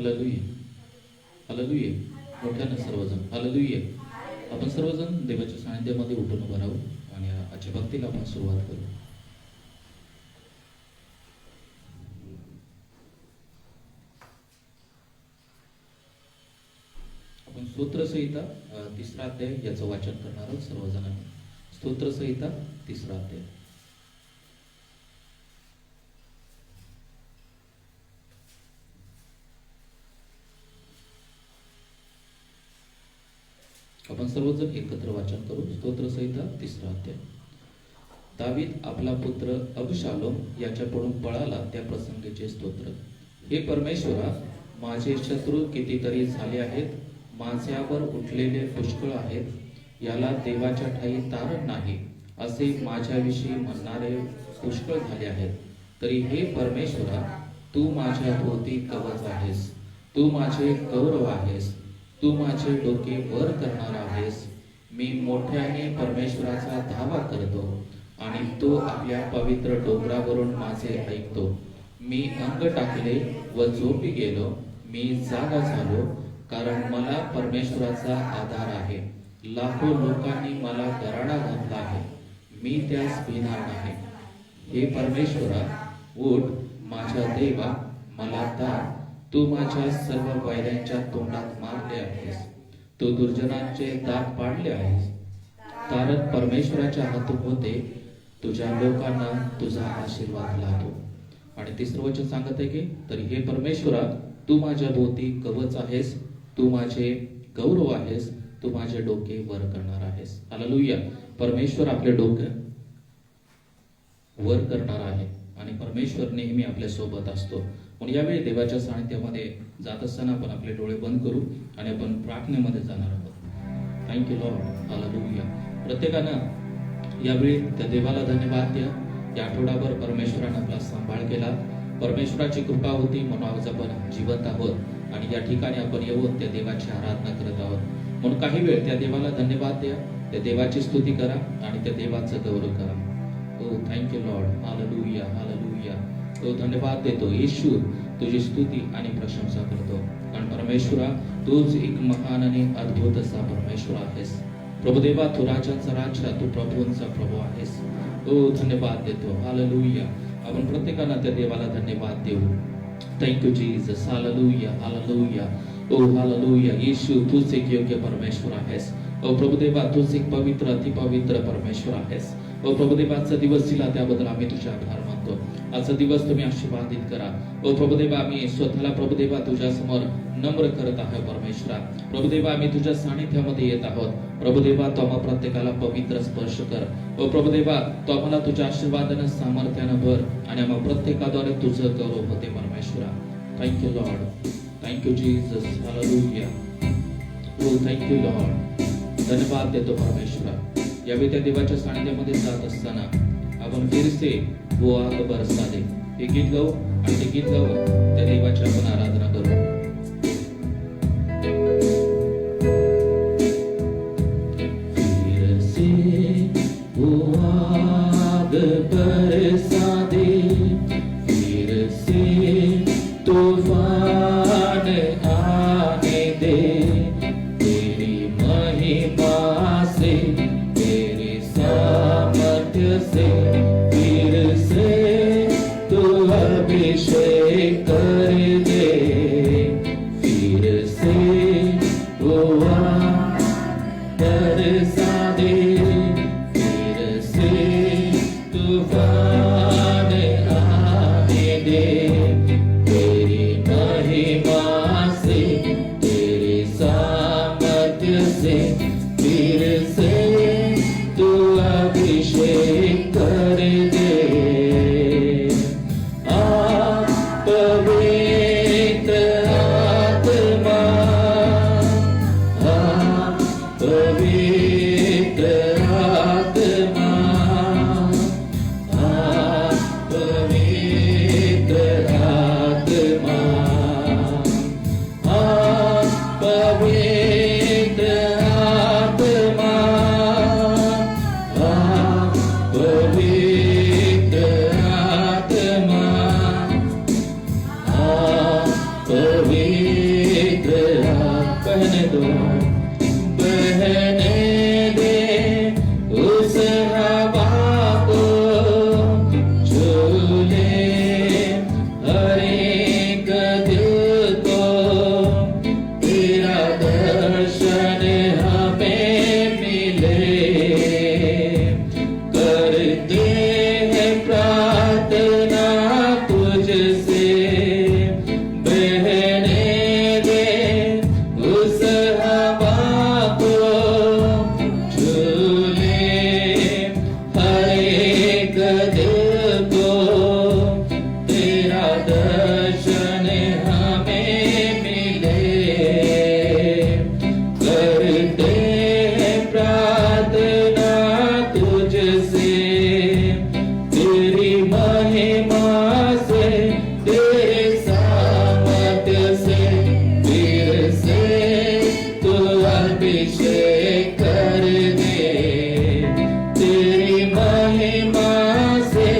Hallelujah, hallelujah. मोठ्यानं सर्वजण hallelujah. आपण सर्वजण देवाच्या सानिध्यामध्ये उठून उभं राहू आणि आजच्या भक्तीला आपण सुरुवात करू. आपण स्तोत्रसंहिता 3रा अध्याय याचं वाचन करणार आहोत सर्वजणांनी. स्तोत्रसंहिता 3रा अध्याय. आपण सर्वजण एकत्र वाचन करू. स्तोत्रसंहिता 3रा अध्याय. दावीद आपला पुत्र अबशालोम याच्याकडून पळाला त्या प्रसंगीचे स्तोत्र. हे परमेश्वरा, माझे शत्रू कितीतरी झाले आहेत, माझ्यावर उठलेले पुष्कळ आहेत, याला देवाच्या ठाई तारण नाही असे माझ्याविषयी म्हणणारे पुष्कळ झाले आहेत. तरी हे परमेश्वरा, तू माझ्या भोवती कवच आहेस, तू माझे गौरव आहेस, तू माझे डोके वर करणार आहेस. मी मोठ्याने परमेश्वराचा धावा करतो आणि तो आपल्या पवित्र डोंगरावरून माझे ऐकतो. मी अंग टाकले व झोपी गेलो, मी जागा झालो, कारण मला परमेश्वराचा आधार आहे. लाखो लोकांनी मला गराडा घातला आहे, मी त्यास भिणार नाही. हे परमेश्वरा, उठ, माझ्या देवा, मला दार. तू माझ्या सर्व वैऱ्यांच्या तोंडात मारले आहेस, तू दुर्जनांचे दात पाडले आहेस. कारण परमेश्वराच्या हातून होते, तुझ्या लोकांना तुझा आशीर्वाद लाभो. आणि 3रं वचन सांगत आहे की, तरी हे परमेश्वरा, तू माझ्या भोवती कवच आहेस, तू माझे गौरव आहेस, तू माझे डोके वर करणार आहेस. हालेलुया. परमेश्वर आपले डोके वर करणार आहे आणि परमेश्वर नेहमी आपल्या सोबत असतो. म्हणून यावेळी देवाच्या सानिध्यामध्ये जात असताना आपण आपले डोळे बंद करू आणि आपण प्रार्थनेमध्ये जाणार आहोत. Thank you Lord. हालेलुया. प्रत्येकानं यावेळी त्या देवाला धन्यवाद द्या. या आठवडाभर परमेश्वरानं आपला सांभाळ केला, परमेश्वराची कृपा होती म्हणून आज आपण जिवंत आहोत आणि या ठिकाणी आपण येऊन त्या देवाची आराधना करत आहोत. म्हणून काही वेळ त्या देवाला धन्यवाद द्या, त्या देवाची स्तुती करा आणि त्या देवाचं गौरव करा. ओ थँक्यू लॉर्ड. Hallelujah, hallelujah. तो धन्यवाद देतो येशू, तुझी स्तुती आणि प्रशंसा करतो. कारण परमेश्वरा, तूच एक महान आणि अद्भुत असा परमेश्वर आहेस. प्रभुदेवा, तू राजांचा राजा, तू प्रभूंचा प्रभू आहेस. ओ धन्यवाद देतो. हालेलुया. आपण प्रत्येकानं त्या देवाला धन्यवाद देऊ. Thank you Jesus. Hallelujah, hallelujah. ओ हालेलुया. येशू, तूच एक योग्य परमेश्वर आहेस. ओ प्रभुदेवा, तूच एक पवित्र, अतिपवित्र परमेश्वर आहेस. ओ प्रभुदेवा, आजचा दिवस दिला त्याबद्दल आम्ही तुझे आभार मानतो. आजचा दिवस तुम्ही आशीर्वादित करा. ओ प्रभुदेवा, आम्ही स्वतःला प्रभुदेवा तुझ्या समोर नम्र करत आहोत. परमेश्वरा, प्रभुदेवा, आम्ही तुझ्या सानिध्यामध्ये येत आहोत. प्रभुदेवा, तो आम्हा प्रत्येकाला पवित्र स्पर्श कर. ओ प्रभुदेवा, तो आम्हाला तुझ्या आशीर्वादानं सामर्थ्यानं भर आणि आम्हा प्रत्येकाद्वारे तुझं गौरव होते. परमेश्वरा, thank you Lord. Thank you Jesus. Hallelujah. ओ थँक्यू लॉर्ड. धन्यवाद देतो परमेश्वरा. यावेळी त्या देवाच्या सानिध्यामध्ये जात असताना आपण फिरसे वो आग बरसा दे हे गीत गाऊ आणि ते गीत गाऊन त्या देवाची आपण आराधना करू. फिरसे वो आग बरसा दे, फिरसे तूफान आने दे, तेरी महिमा से, तेरे सामर्थ्य से, फिर से तू अभिषेक कर दे, फिर से वो बरसा दे, फिर से तूफान आने दे, तेरी महिमा से, तेरे सामर्थ्य से, फिर से तू अभिषेक कर दे. पवित्र आत्मा, पवित्र आत्मा, पवित्र आत्मा, पवित्र आत्मा, पवित्र आत्मा, पवित्र हर एक दिल को तेरा दर्शन हमें मिले। करते हैं प्रार्थना तुझसे, बहने दे उस हवा को झूले। हर एक दिल को तेरा दर्शन हमें मिले। करते हैं प्रार्थना तुझसे, तेरी महिमा से, तेरे सामर्थ्य से, फिर से तू अभिषेक कर दे। तेरी महिमा से,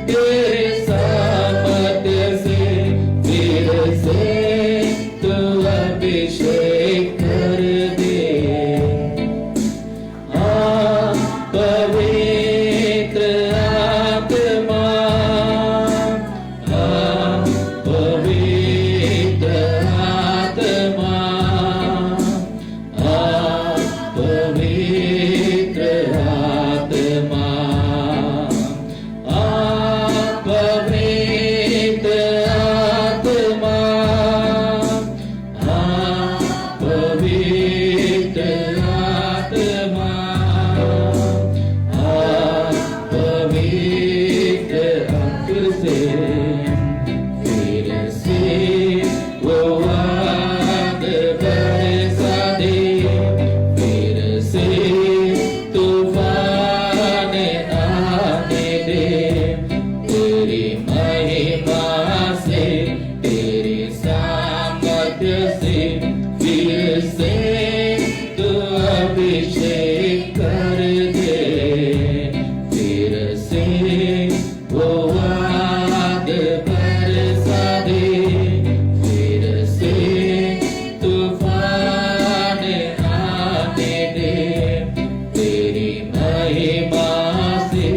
तेरे सामर्थ्य से, फिर से तू अभिषेक कर दे। पवित्र आत्मा, पवित्र आत्मा, पवित्र आत्मा, पवित्र आत्मा, पवित्र आत्मा, पवित्र फिर से वो आग बरसा दे। फिर से तूफान आने दे। तेरी महिमा से, तेरे सामर्थ्य से, फिर से तू अभिषेक कर दे। फिर से वो आग बरसा दे। फिर से तूफान आने दे। तेरी महिमा से,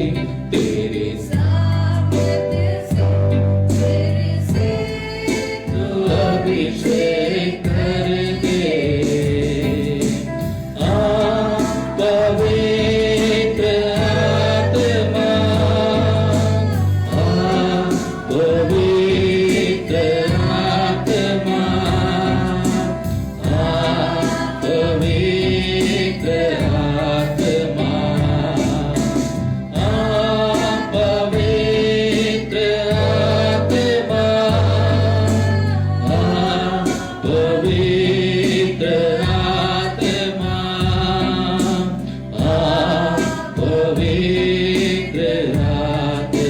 तेरे सामर्थ्य से, फिर से तू अभिषेक कर दे। पवित्र आत्मा, पवित्र आत्मा, पवित्र आत्मा, पवित्र आत्मा, पवित्र आत्मा, पवित्र आत्मा,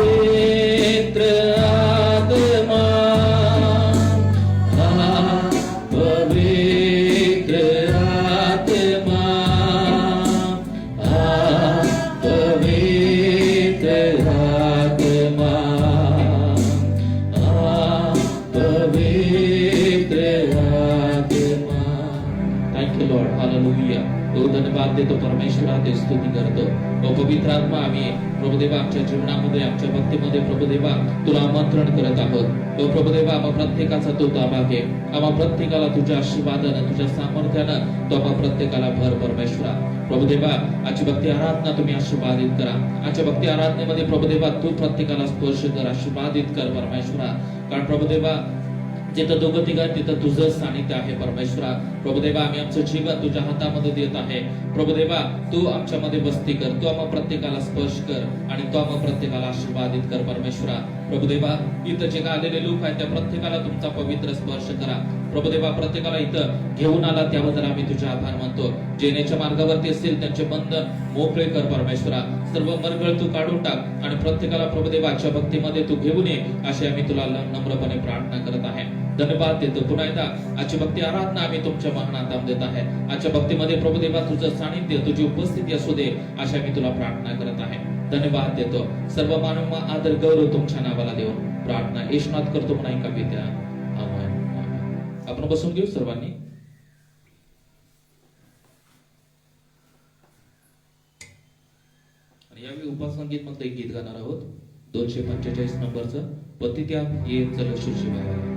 पवित्र आत्मा, पवित्र आत्मा, पवित्र आत्मा, पवित्र आत्मा। Thank you Lord, hallelujah. तो धन्यवाद देतो परमेश्वरा, ते स्तुती करतो। ओ पवित्र आत्मा, आम्ही प्रभुदेवा आमच्या जीवनामध्ये, आमच्या भक्तीमध्ये प्रभुदेवा तुला आमंत्रण करत आहोत। ओ प्रभुदेवा, आम्हा प्रत्येकाचा तू ताबा घे। आम्हा प्रत्येकाला तुझ्या आशीर्वादानं, तुझ्या सामर्थ्यानं तो आम्हा प्रत्येकाला भर परमेश्वरा। प्रभुदेवा, आजची भक्ती आराधना तुम्ही आशीर्वादित करा। आजच्या भक्ती आराधनेमध्ये प्रभुदेवा तू प्रत्येकाला स्पर्श कर, आशीर्वादित कर परमेश्वरा। कारण प्रभुदेवा जिथं दोघं तिघं तिथं तुझं सानिध्य आहे परमेश्वरा। प्रभुदेवा, आम्ही आमचं जीवन तुझ्या हातामध्ये देत आहे। प्रभुदेवा, तू आमच्यामध्ये वस्ती कर, तू आम्हा प्रत्येकाला स्पर्श कर आणि तू आम्हा प्रत्येकाला आशीर्वादित कर परमेश्वरा। प्रभुदेवा, इथं जे आलेले लोक आहेत त्या प्रत्येकाला तुमचा पवित्र स्पर्श करा। प्रभुदेवा, प्रत्येकाला इथं घेऊन आला त्याबद्दल आम्ही तुझे आभार मानतो। जे येण्याच्या मार्गावरती असतील त्यांचे बंधन मोकळे कर परमेश्वरा। सर्व मरगळ तू काढून टाक आणि प्रत्येकाला प्रभुदेवाच्या भक्तीमध्ये तू घेऊन ये, अशी आम्ही तुला नम्रपणे प्रार्थना करत आहे। धन्यवाद देतो। पुन्हा एकदा आजची भक्ती आराधना आम्ही तुमच्या महानात देत आहे। आजच्या भक्तीमध्ये प्रभुदेवा तुझं सानिध्य, तुझी उपस्थिती असू दे, अशी आम्ही तुला प्रार्थना करत आहे। धन्यवाद देतो। सर्व मानव आदर गौरव तुमच्या नावाला देऊन प्रार्थना येशूनाथ करतो म्हणा एका विद्या, आमेन। आपण बसून घेऊ सर्वांनी। यावेळी उपासना गीत मधलं एक गीत गाणार आहोत 245 नंबरचं, पतित्या ये चल शुशी बाबा.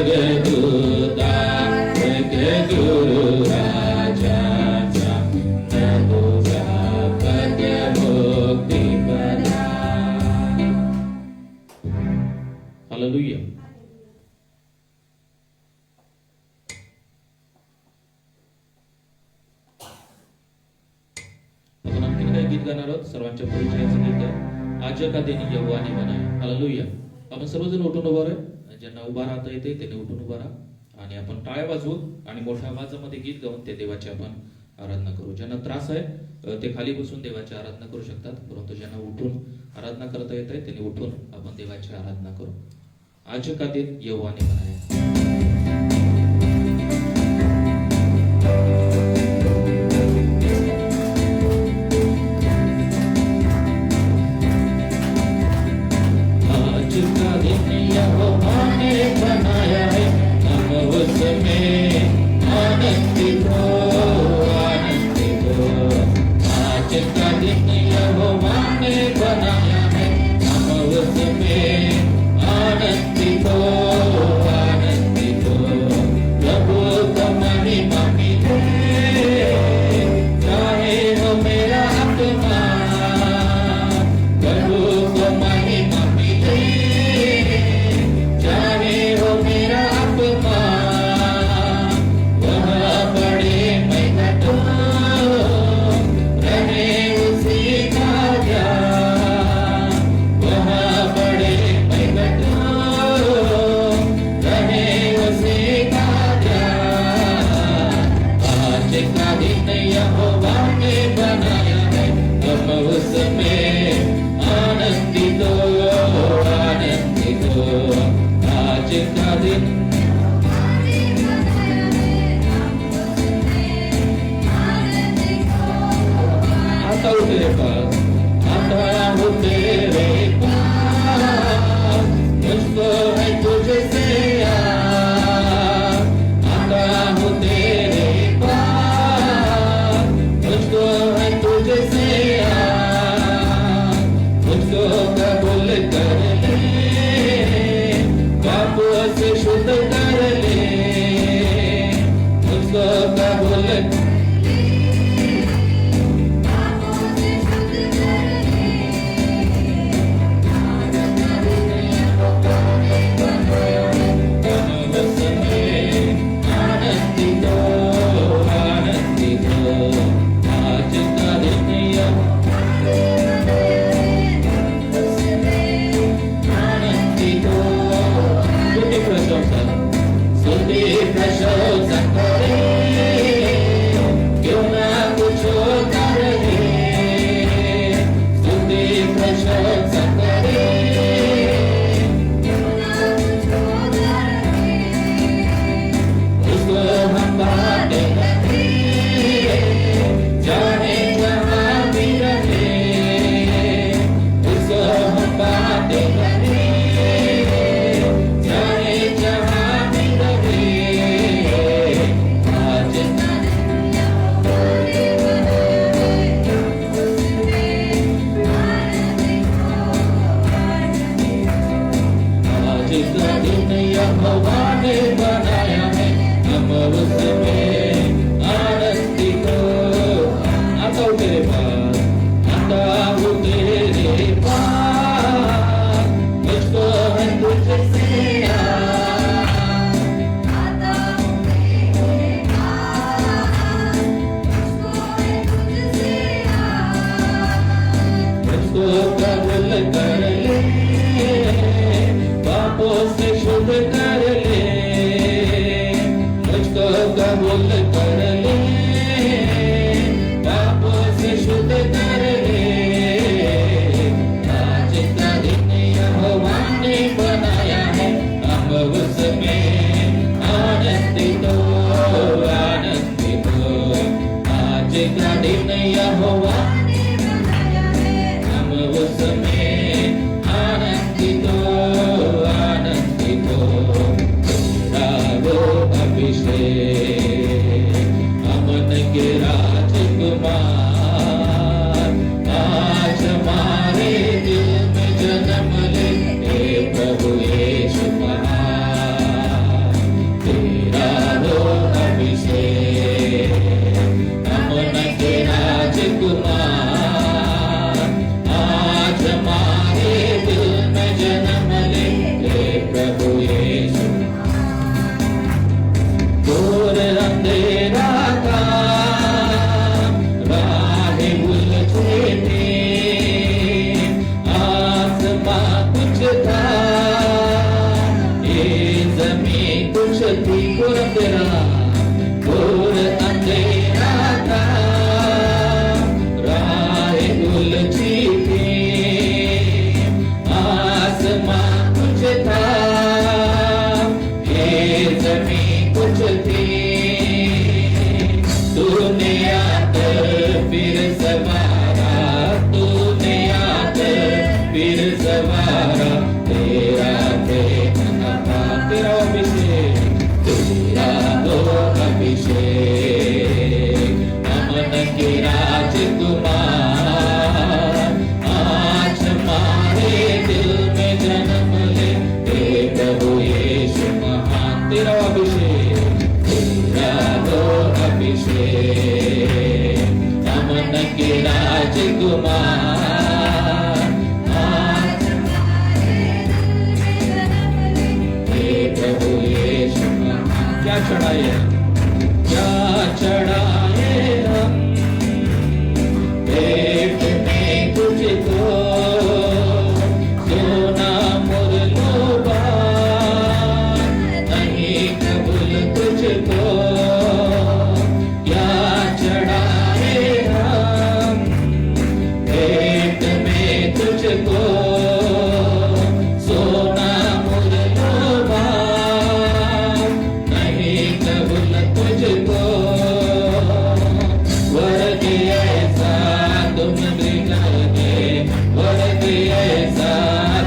Jagduta Jagduru Raja गीत गाणार आहोत. सर्वांच्या परिचयाचं गीत आहे, आज का दिन यहोवाने बनाया. हालेलुया. आपण सर्वजण उठून उभा राहू. ज्यांना उभा राहता येते त्यांनी उठून उभा राहा आणि आपण टाळ्या वाजवू आणि मोठ्या आवाजामध्ये गीत गाऊन ते देवाची आपण आराधना करू. ज्यांना त्रास आहे ते खाली बसून देवाची आराधना करू शकतात, परंतु ज्यांना उठून आराधना करता येत आहे त्यांनी उठून आपण देवाची आराधना करू. आज का दिन यहोवाने बनाया. बनाया है हम उसमें आनंदित हो, आनंदित हो. आज का दिन यहोवा ने बनाया है हम उसमें आनंदित हो, आनंदित हो. प्रभु को महिमा मिले, चाहे हो मेरा आत्मा. प्रभु को महिमा मिले, आज के राजकुमार आज हमारे दिल में जन्म ले। हे प्रभु यीशु महान, तेरा अभिषेक, तेरा हो अभिषेक। अमन के राजकुमार आज हमारे दिल में जन्म ले। हे प्रभु यीशु महान। क्या चढ़ाए, क्या चढ़ाए हम पेट में तुझको, सोना मुरलोबा नहीं कबूल तुझको। क्या चढ़ाए हम पेट में तुझको, सोना मुरलोबा नहीं कबूल तुझको। वर्ग ऐसा तुम बिगड़ दे, वर्ग ऐसा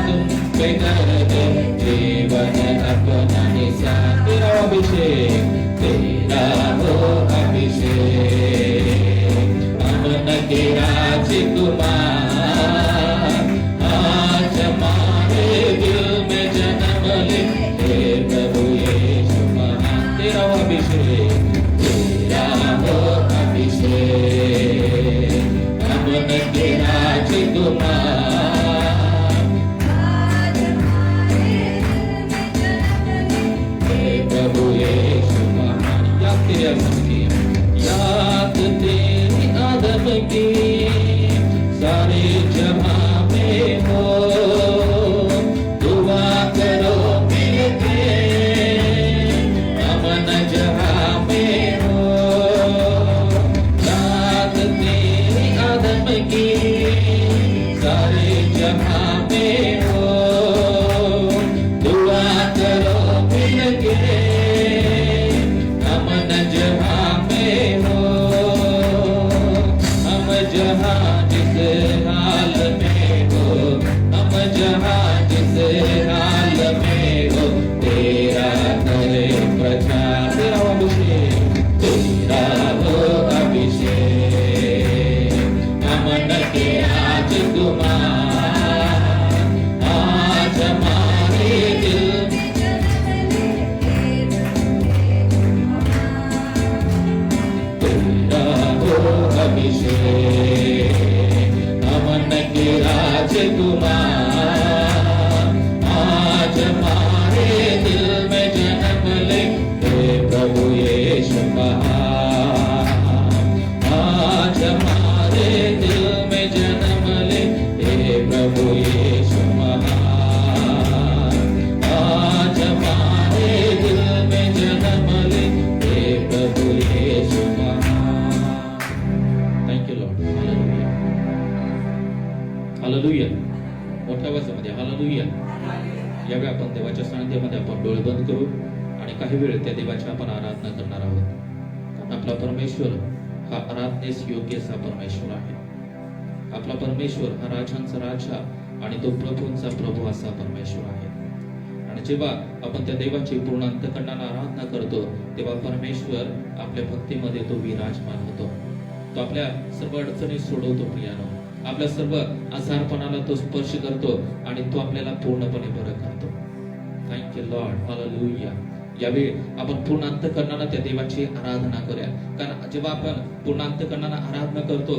तुम बिगड़ दे। जीवन अपना हिस्सा, तेरा अभिषेक, तेरा हो अभिषेक। अमन के राजकुमार आज हमारे दिल में जन्म ले। हे प्रभु यीशु महान, तेरा अभिषेक, तेरा हो अभिषेक। अमन के राजकुमार आज हमारे दिल में जन्म ले। हे प्रभु यीशु महान। याद तेरे आदम की, याद तेरी आदम की सारे जहां में हो। दुआ करो मिलके अमन जहां में हो। याद तेरी आदम की सारे जहां में हो। दुआ करो मिलके अमन जहां में हो। हम जहां जिस हाल में हो, हम जहां जिस हाल में हो, तेरा करे प्रचार, तेरा अभिषेक, तेरा हो अभिषेक। अमन के राजकुमार आज हमारे दिल में जन्म ले। तेरा हो अभिषेक। अमन के राजकुमार आज हमारे दिल में जन्म ले। हे प्रभु यीशु महान आज हमारे दिल में जन्म ले। हे प्रभु यीशु महान आज हमारे दिल में जन्म ले। हे प्रभु यीशु महान। Thank you Lord. Hallelujah, hallelujah. मोठ्या आवाजामध्ये हालेलुया. यावेळी आपण देवाच्या सानिध्यामध्ये आपण डोळे बंद करू आणि काही वेळ त्या देवाची आपण आराधना करणार आहोत. कारण आपला परमेश्वर हा आराधनेस योग्य असा परमेश्वर आहे. आपला परमेश्वर हा राजांचा राजा आणि तो प्रभूंचा प्रभू असा परमेश्वर आहे. आणि जेव्हा आपण त्या देवाची पूर्ण अंतःकरणाने आराधना करतो तेव्हा परमेश्वर आपल्या भक्तीमध्ये तो विराजमान होतो. तो आपल्या सर्व अडचणी सोडवतो प्रियानो. आपल्या सर्व आजारपणाला तो स्पर्श करतो आणि तो आपल्याला पूर्णपणे बरं करतो. Thank you Lord. हालेलुया. यावेळी आपण पूर्ण अंतःकरणाने त्या देवाची आराधना करूया. कारण जेव्हा आपण पूर्ण अंतःकरणाने आराधना करतो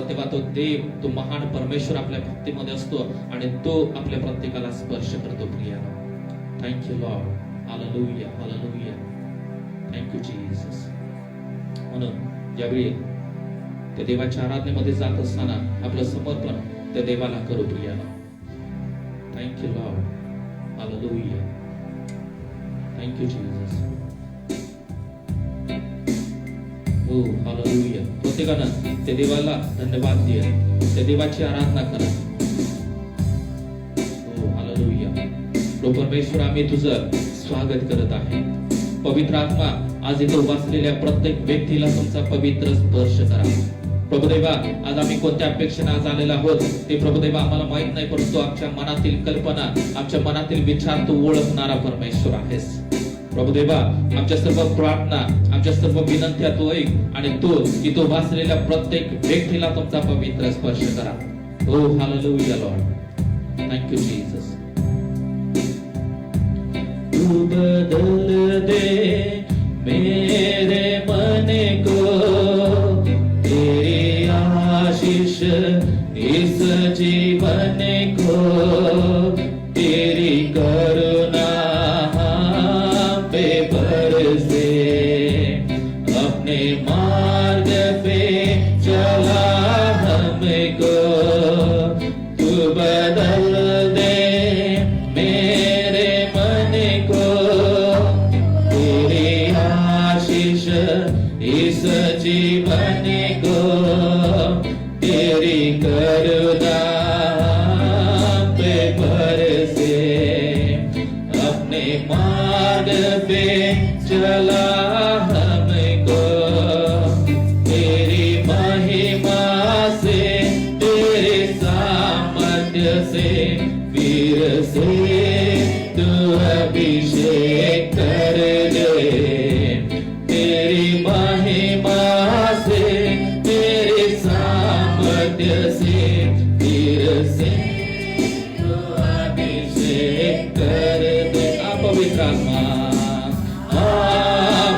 तेव्हा तो देव, तो महान परमेश्वर आपल्या भक्तीमध्ये असतो आणि तो आपल्या प्रत्येकाला स्पर्श करतो प्रियानो. Thank you Lord. Hallelujah, hallelujah. Thank you Jesus. म्हणून यावेळी त्या देवाच्या आराधनेमध्ये जात असताना आपलं समर्पण त्या देवाला करू प्रियानो. Thank you Lord. Hallelujah. Thank you Jesus. हो, हालेलुया. प्रत्येकानं त्या देवाला धन्यवाद द्या. त्या देवाची आराधना करा. हो, हालेलुया. प्रभू परमेश्वर, आम्ही तुझं स्वागत करत आहे. पवित्र आत्मा आज इथे उभा असलेल्या प्रत्येक व्यक्तीला तुमचा पवित्र स्पर्श करा. प्रभुदेवा, आज आम्ही कोणत्या अपेक्षेने आज आलेलो आहोत ते प्रभुदेवा आम्हाला माहित नाही, परंतु आमच्या मनातील कल्पना, आमच्या मनातील विचार तू ओळखणारा परमेश्वर आहेस. प्रभुदेवा, आमच्या सर्व प्रार्थना, आमच्या सर्व विनंत्या तू ऐक आणि तू की तो वाचलेल्या प्रत्येक व्यक्तीला तुमचा पवित्र स्पर्श करा. हो hallelujah Lord. Thank you Jesus. तू बदल दे मेरे मन को, तेरी आशीष इस जीवन को, तेरी करुणा हम पे बरसे, अपने मार्ग पे चला हमको. तू बदल दे मेरे मन को, तेरी आशीष इस जीवन को, तेरी करुणा पे बरसे, अपने मार्ग पे चला हमको. तेरी महिमा से, तेरे सामर्थ्य से, फिर से तू अभिषेक कर दे. तेरी महिमा से, तेरे सामर्थ्य से, फिर से तू अभिषेक कर दे. पवित्र आत्मा,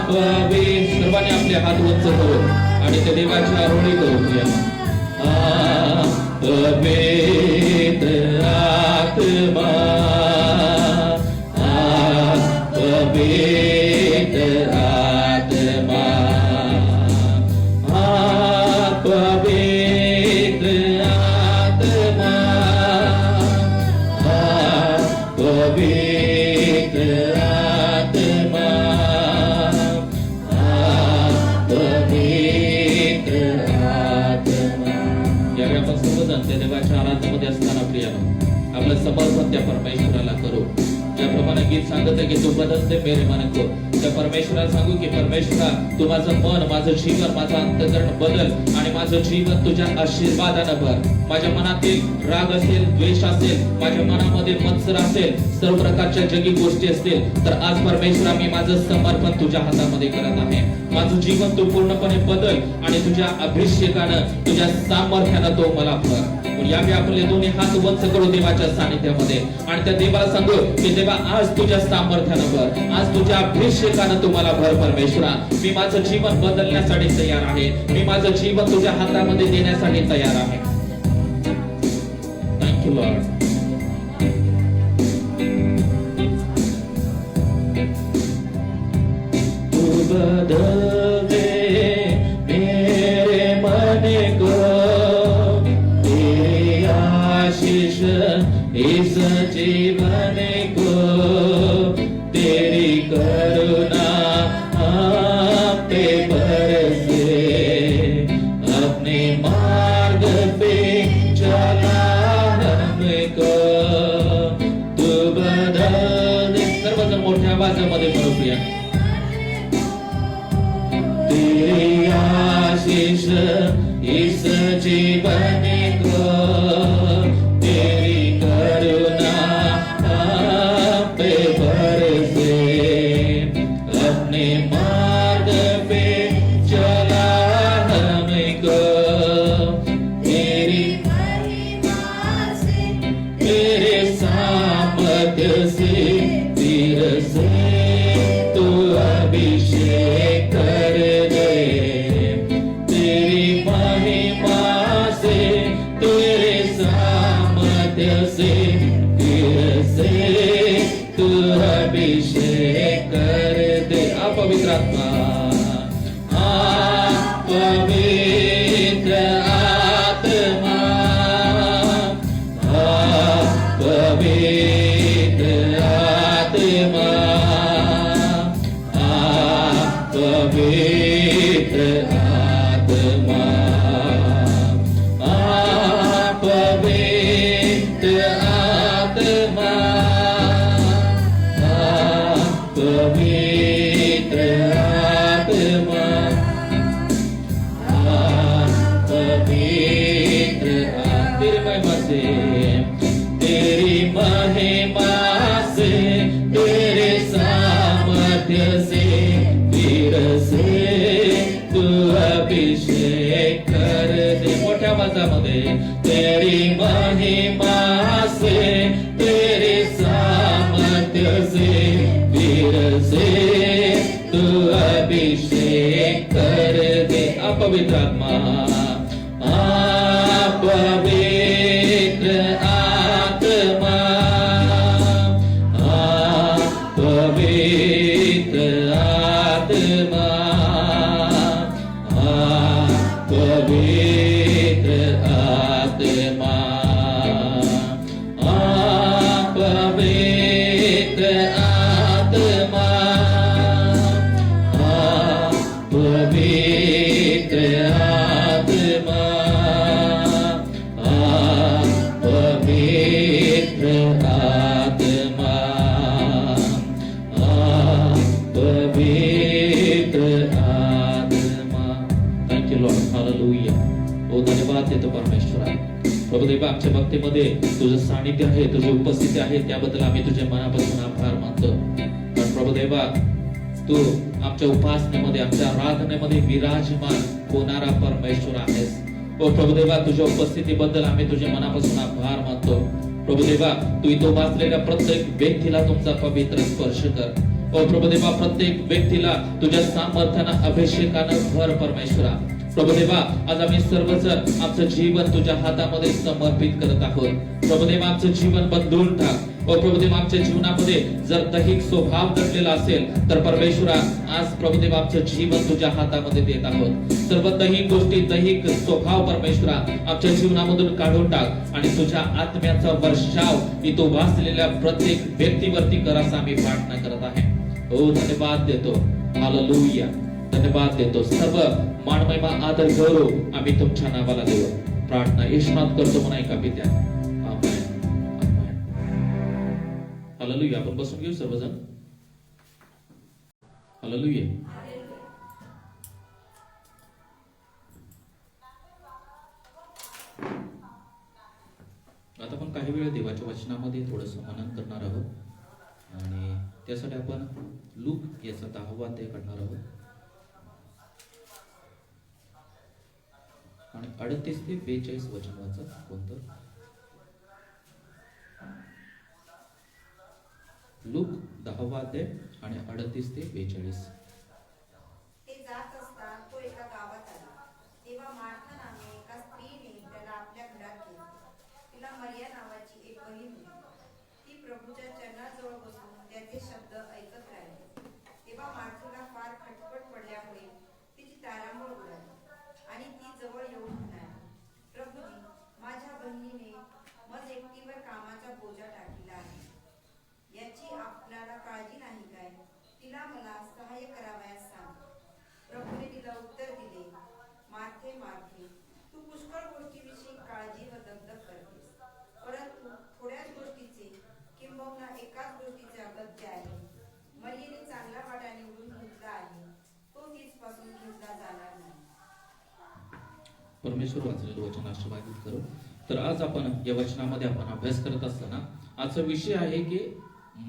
पवित्र, सर्वांनी आपले हात उंच करू आणि ते देवाची आरोहणी करूया. पवित्र आत्मा, पवित्र आत्मा, पवित्र आत्मा, पवित्र आत्मा, पवित्र आत्मा. यावेळी आपण सर्वजण त्या देवाच्या आराधनेमध्ये असताना प्रियानो आपलं समर्पण त्या परमेश्वराला करू. ज्याप्रमाणे गीत सांगत आहे की तू बदलते मेरे मन को, त्या परमेश्वराला सांगू की परमेश्वरा तू माझं मन, माझं जीवन, माझं अंतःकरण बदल आणि माझं जीवन तुझ्या आशीर्वादानं भर. माझ्या मनातील राग असेल, द्वेष असेल, माझ्या मनामध्ये मत्सर असेल, सर्व प्रकारच्या जगी गोष्टी असतील, तर आज परमेश्वरा मी माझं समर्पण तुझ्या हातामध्ये करत आहे. माझं जीवन तू पूर्णपणे बदल आणि तुझ्या अभिषेकानं, तुझ्या सामर्थ्यानं तो मला भर. यावेळी आपले दोन्ही हात उंच करू देवाच्या सानिध्यामध्ये आणि त्या देवाला सांगू की देवा आज तुझ्या सामर्थ्यानं भर, आज तुझ्या अभिषेकानं तुम्हाला भर. परमेश्वरा मी माझं जीवन बदलण्यासाठी तयार आहे, मी माझं जीवन तुझ्या हातामध्ये देण्यासाठी तयार आहे. Thank you Lord. तू बदल दे मेरे मन को, तेरी आशीष इस जीवन को, तेरी करुणा हम पे बरसे, अपने मार्ग पे चला हमको. तू बदल दे. सर्वजण मोठ्या आवाजामध्ये म्हणूया. तेरी आशीष इस जीवन को, तेरी करुणा हम पे बरसे, अपने मार्ग पे चला हमको. तेरी महिमा से, तेरे सामर्थ्य से, फिर से तू अभिषेक कर दे. तेरी महिमा से, तेरे सामर्थ्य से, फिर से तू अभिषेक कर दे. पवित्र आत्मा, पवित्र आत्मा, पवित्र आत्मा, पवित्र आत्मा, पवित्र आत्मा, पवित्र आत्मा, पवित्र महिमा से, तेरी महिमा से, तेरे सामर्थ्य से, फिर से हातामध्ये तेरी महिमा से तेरे सामर्थ्य से वीर से तू अभिषेक कर दे। अपवित्र आत्मा पवित्र आत्मा पवित्र आत्मा पवित्र आत्मा पवित्र आत्मा पवित्र आत्मा पवित्र आत्मा पवित्र आत्मा। Thank you Lord, hallelujah. ओ धन्यवाद देतो परमेश्वरा। प्रभू देवा, आमच्या भक्तीमध्ये तुझं सानिध्य आहे, तुझी उपस्थिती आहे, त्याबद्दल आम्ही तुझ्या मनापासून आभार मानतो। पण प्रभू देवा, तू आमच्या उपासनेमध्ये, आमच्या आराधनेमध्ये विराजमान होणारा परमेश्वर आहेस। ओ प्रभू देवा, तुझ्या उपस्थितीबद्दल आम्ही तुझ्या मनापासून आभार मानतो। प्रभू देवा, तू इथं बसलेल्या प्रत्येक व्यक्तीला तुमचा पवित्र स्पर्श कर। ओ प्रभु देवा, प्रत्येक व्यक्तीला तुझ्या सामर्थ्यानं अभिषेकानं भर परमेश्वरा। प्रभु देवा, आज आम्ही सर्वजण आमचं जीवन तुझ्या हातामध्ये समर्पित करत आहोत। प्रभु देवा, आमचं जीवन बदलून टाक। ओ प्रभु देवा, आमच्या जीवनामध्ये जर दैहिक स्वभाव दडलेला असेल तर परमेश्वरा, आज प्रभु देवा आमचं जीवन तुझ्या हातामध्ये देत आहोत। सर्व दैहिक गोष्टी, दैहिक स्वभाव परमेश्वरा आमच्या जीवनामधून काढून टाक आणि तुझ्या आत्म्याचा वर्षाव इथं वाचलेल्या प्रत्येक व्यक्तीवरती कर असं आम्ही प्रार्थना करत आहे। ओ धन्यवाद देतो, हालेलुया, धन्यवाद देतो। सर्व मान महिमा आदर गौरव आम्ही तुमच्या नावाला देऊ। प्रार्थना येशूनात करतो म्हणा एका पित्या, आमेन, आमेन, हालेलुया। आपण बसून घेऊ सर्वजण, हालेलुया। आता आपण काही वेळ देवाच्या वचनामध्ये थोडंसं मनन करणार आहोत आणि त्यासाठी आपण लूक याचा 10वा अध्याय काढणार आहोत आणि 38 ते 42 वचन वाचा कोणतं? लूक 10वा अध्याय आणि 38 ते 42। ते जात असता तो एका गावात आला, तेव्हा मार्था नामे एका स्त्रीने त्याला आपल्या घरात घेतले। तिला मरिया नावाची एक बहीण होती। ती प्रभूच्या चरणाजवळ बसून त्याचे शब्द ऐकत राहिली। तेव्हा मार्थेला फार खटपट पडल्यामुळे तिची तारांबळ उडाली आणि ती जवळ येऊन म्हणाली, प्रभूजी, माझ्या बहिणीने मज एकटीवर कामाचा बोजा टाकला आहे। याची आपल्याला काळजी नाही काय? तिला मला सहाय्य करावयास सांग। प्रभूने तिला उत्तर दिले, मार्थे मार्थे, तू पुष्कळ गोष्टीविषयी काळजी व दगदग करतेस, परंतु थोड्याच गोष्टीचे किंबहुना एकाच गोष्टीचे अगत्य आहे। मरियेने चांगला वाटा निवडून घेतला आहे, तो तिचपासून घेतला जाणार नाही। परमेश्वर वाचलेलं वचन आशीर्वादित करो। तर आज आपण या वचनामध्ये आपण अभ्यास करत असताना आजचा विषय आहे की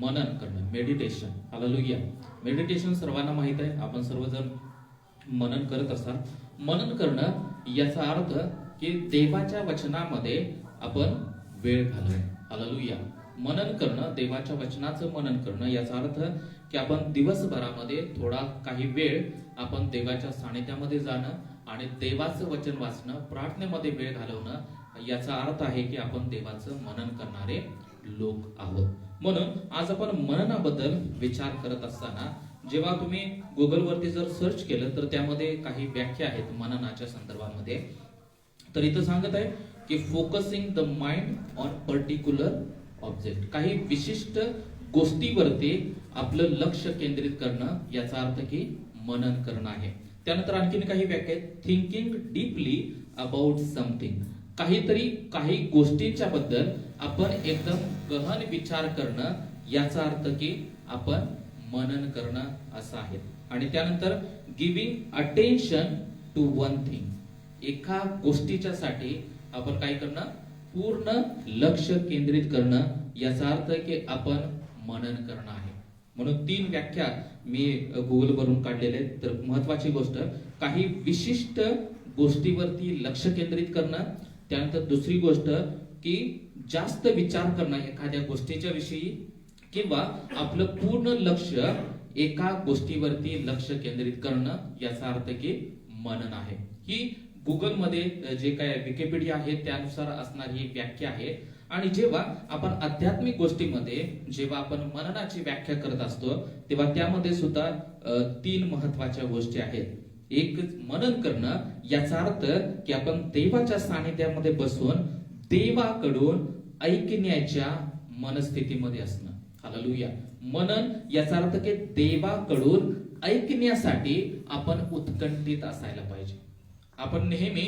मनन करणं, मेडिटेशन। हालेलुया। मेडिटेशन सर्वांना माहित आहे, आपण सर्वजण मनन करत असाल। मनन करणं याचा अर्थ की देवाच्या वचनामध्ये आपण वेळ घालवणं। हालेलुया। मनन करणं, देवाच्या वचनाचं मनन करणं याचा अर्थ की आपण दिवसभरामध्ये थोडा काही वेळ आपण देवाच्या सानिध्यामध्ये जाणं आणि देवाचं वचन वाचणं, प्रार्थनेमध्ये वेळ घालवणं याचा अर्थ आहे की आपण देवाचं मनन करणारे लोक आहोत। म्हणून आज आपण मननाबद्दल विचार करत असताना जेव्हा तुम्ही गुगल वरती जर सर्च केलं तर त्यामध्ये काही व्याख्या आहेत मननाच्या संदर्भामध्ये। तर इथं सांगत आहे की focusing the mind on particular object, काही विशिष्ट गोष्टीवरती आपलं लक्ष केंद्रित करणं याचा अर्थ की मनन करणं आहे। त्यानंतर आणखीन काही व्याख्या आहेत, थिंकिंग डीपली अबाउट समथिंग, काही गोष्टींच्या बद्दल आपण एकदम गहन विचार करणं याचा अर्थ की आपण मनन करणं असं आहे। आणि त्यानंतर giving attention to one thing, एका गोष्टीच्या साठी आपण काय करणं, पूर्ण लक्ष केंद्रित करणं याचा अर्थ की आपण मनन करणं आहे। म्हणून 3 व्याख्या मी गुगल वरून काढलेल्या आहेत। तर महत्वाची गोष्ट, काही विशिष्ट गोष्टीवरती लक्ष केंद्रित करणं, त्यानंतर दुसरी गोष्ट की जास्त विचार करणं एखाद्या गोष्टीच्या विषयी, किंवा आपलं पूर्ण लक्ष एका गोष्टीवरती लक्ष केंद्रित करणं, याचा अर्थ की मनन आहे. ही गुगलमध्ये जे काय विकिपीडिया आहे त्यानुसार असणारी ही व्याख्या आहे. आणि जेव्हा आपण आध्यात्मिक गोष्टीमध्ये जेव्हा आपण मननाची व्याख्या करत असतो तेव्हा त्यामध्ये सुद्धा 3 महत्वाच्या गोष्टी आहेत. एक, मनन करणं, याचा अर्थ की आपण देवाच्या सानिध्यामध्ये बसून देवाकडून ऐकण्याच्या मनस्थितीमध्ये असणं. हालेलुया. मनन याचा अर्थ की देवाकडून ऐकण्यासाठी आपण उत्कंठित असायला पाहिजे. आपण नेहमी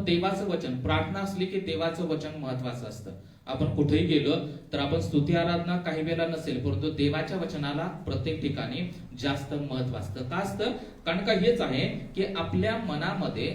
देवाचं वचन, प्रार्थना असली की देवाचं वचन महत्वाचं असतं. आपण कुठेही गेलो तर आपण स्तुती आराधना काही वेळा नसेल, परंतु देवाच्या वचनाला प्रत्येक ठिकाणी जास्त महत्व असतं. का असतं? कारण का हेच आहे की आपल्या मनामध्ये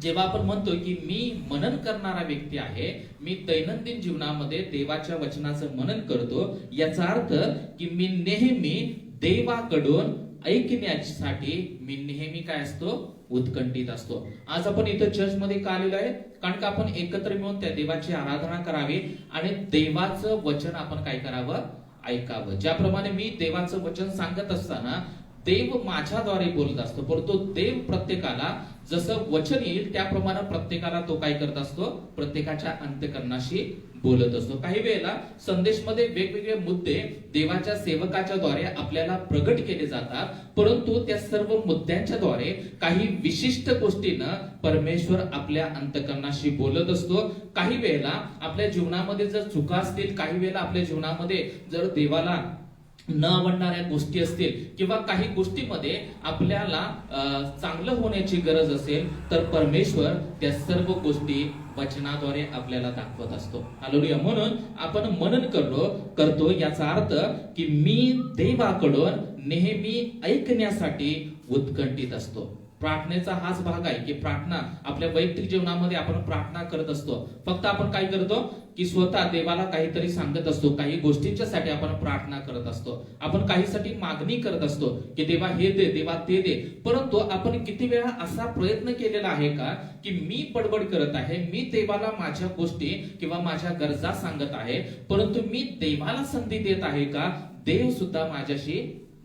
जेव्हा आपण म्हणतो की मी मनन करणारा व्यक्ती आहे, मी दैनंदिन जीवनामध्ये देवाच्या वचनाचं मनन करतो, याचा अर्थ की मी नेहमी देवाकडून ऐकण्यासाठी मी नेहमी काय असतो? उत्कंठित असतो. आज आपण इथं चर्च मध्ये का आलेलो आहे? कारण का आपण एकत्र मिळून त्या देवाची आराधना करावी आणि देवाचं वचन आपण काय करावं? ऐकावं. ज्याप्रमाणे मी देवाचं वचन सांगत असताना देव माझ्याद्वारे बोलत असतो, परंतु देव प्रत्येकाला जसं वचन येईल त्याप्रमाणे प्रत्येकाला तो काय करत असतो? प्रत्येकाच्या अंतःकरणाशी बोलत असतो. काही वेळेला संदेशमध्ये वेगवेगळे मुद्दे देवाच्या सेवकाच्या द्वारे आपल्याला प्रगट केले जातात, परंतु त्या सर्व मुद्द्यांच्या द्वारे काही विशिष्ट गोष्टीनं परमेश्वर आपल्या अंतःकरणाशी बोलत असतो. काही वेळेला आपल्या जीवनामध्ये जर चुका असतील, काही वेळेला आपल्या जीवनामध्ये जर देवाला न आवडणाऱ्या गोष्टी असतील, किंवा काही गोष्टीमध्ये आपल्याला चांगलं होण्याची गरज असेल, तर परमेश्वर त्या सर्व गोष्टी वचनाद्वारे आपल्याला दाखवत असतो. हालेलुया. म्हणून आपण मनन करतो याचा अर्थ की मी देवाकडून नेहमी ऐकण्यासाठी उत्कंठित असतो. प्रार्थनेचा हाच भाग आहे की प्रार्थना आपल्या वैयक्तिक जीवनामध्ये आपण प्रार्थना करत असतो. फक्त आपण काय करतो की स्वतः देवाला काहीतरी सांगत असतो, काही गोष्टींच्यासाठी आपण प्रार्थना करत असतो, आपण काहीसाठी मागणी करत असतो की देवा हे दे, देवा ते दे. परंतु आपण किती वेळा असा प्रयत्न केलेला आहे का की मी बडबड करत आहे, मी देवाला माझ्या गोष्टी किंवा माझ्या गरजा सांगत आहे, परंतु मी देवाला संधी देत आहे का देव सुद्धा माझ्याशी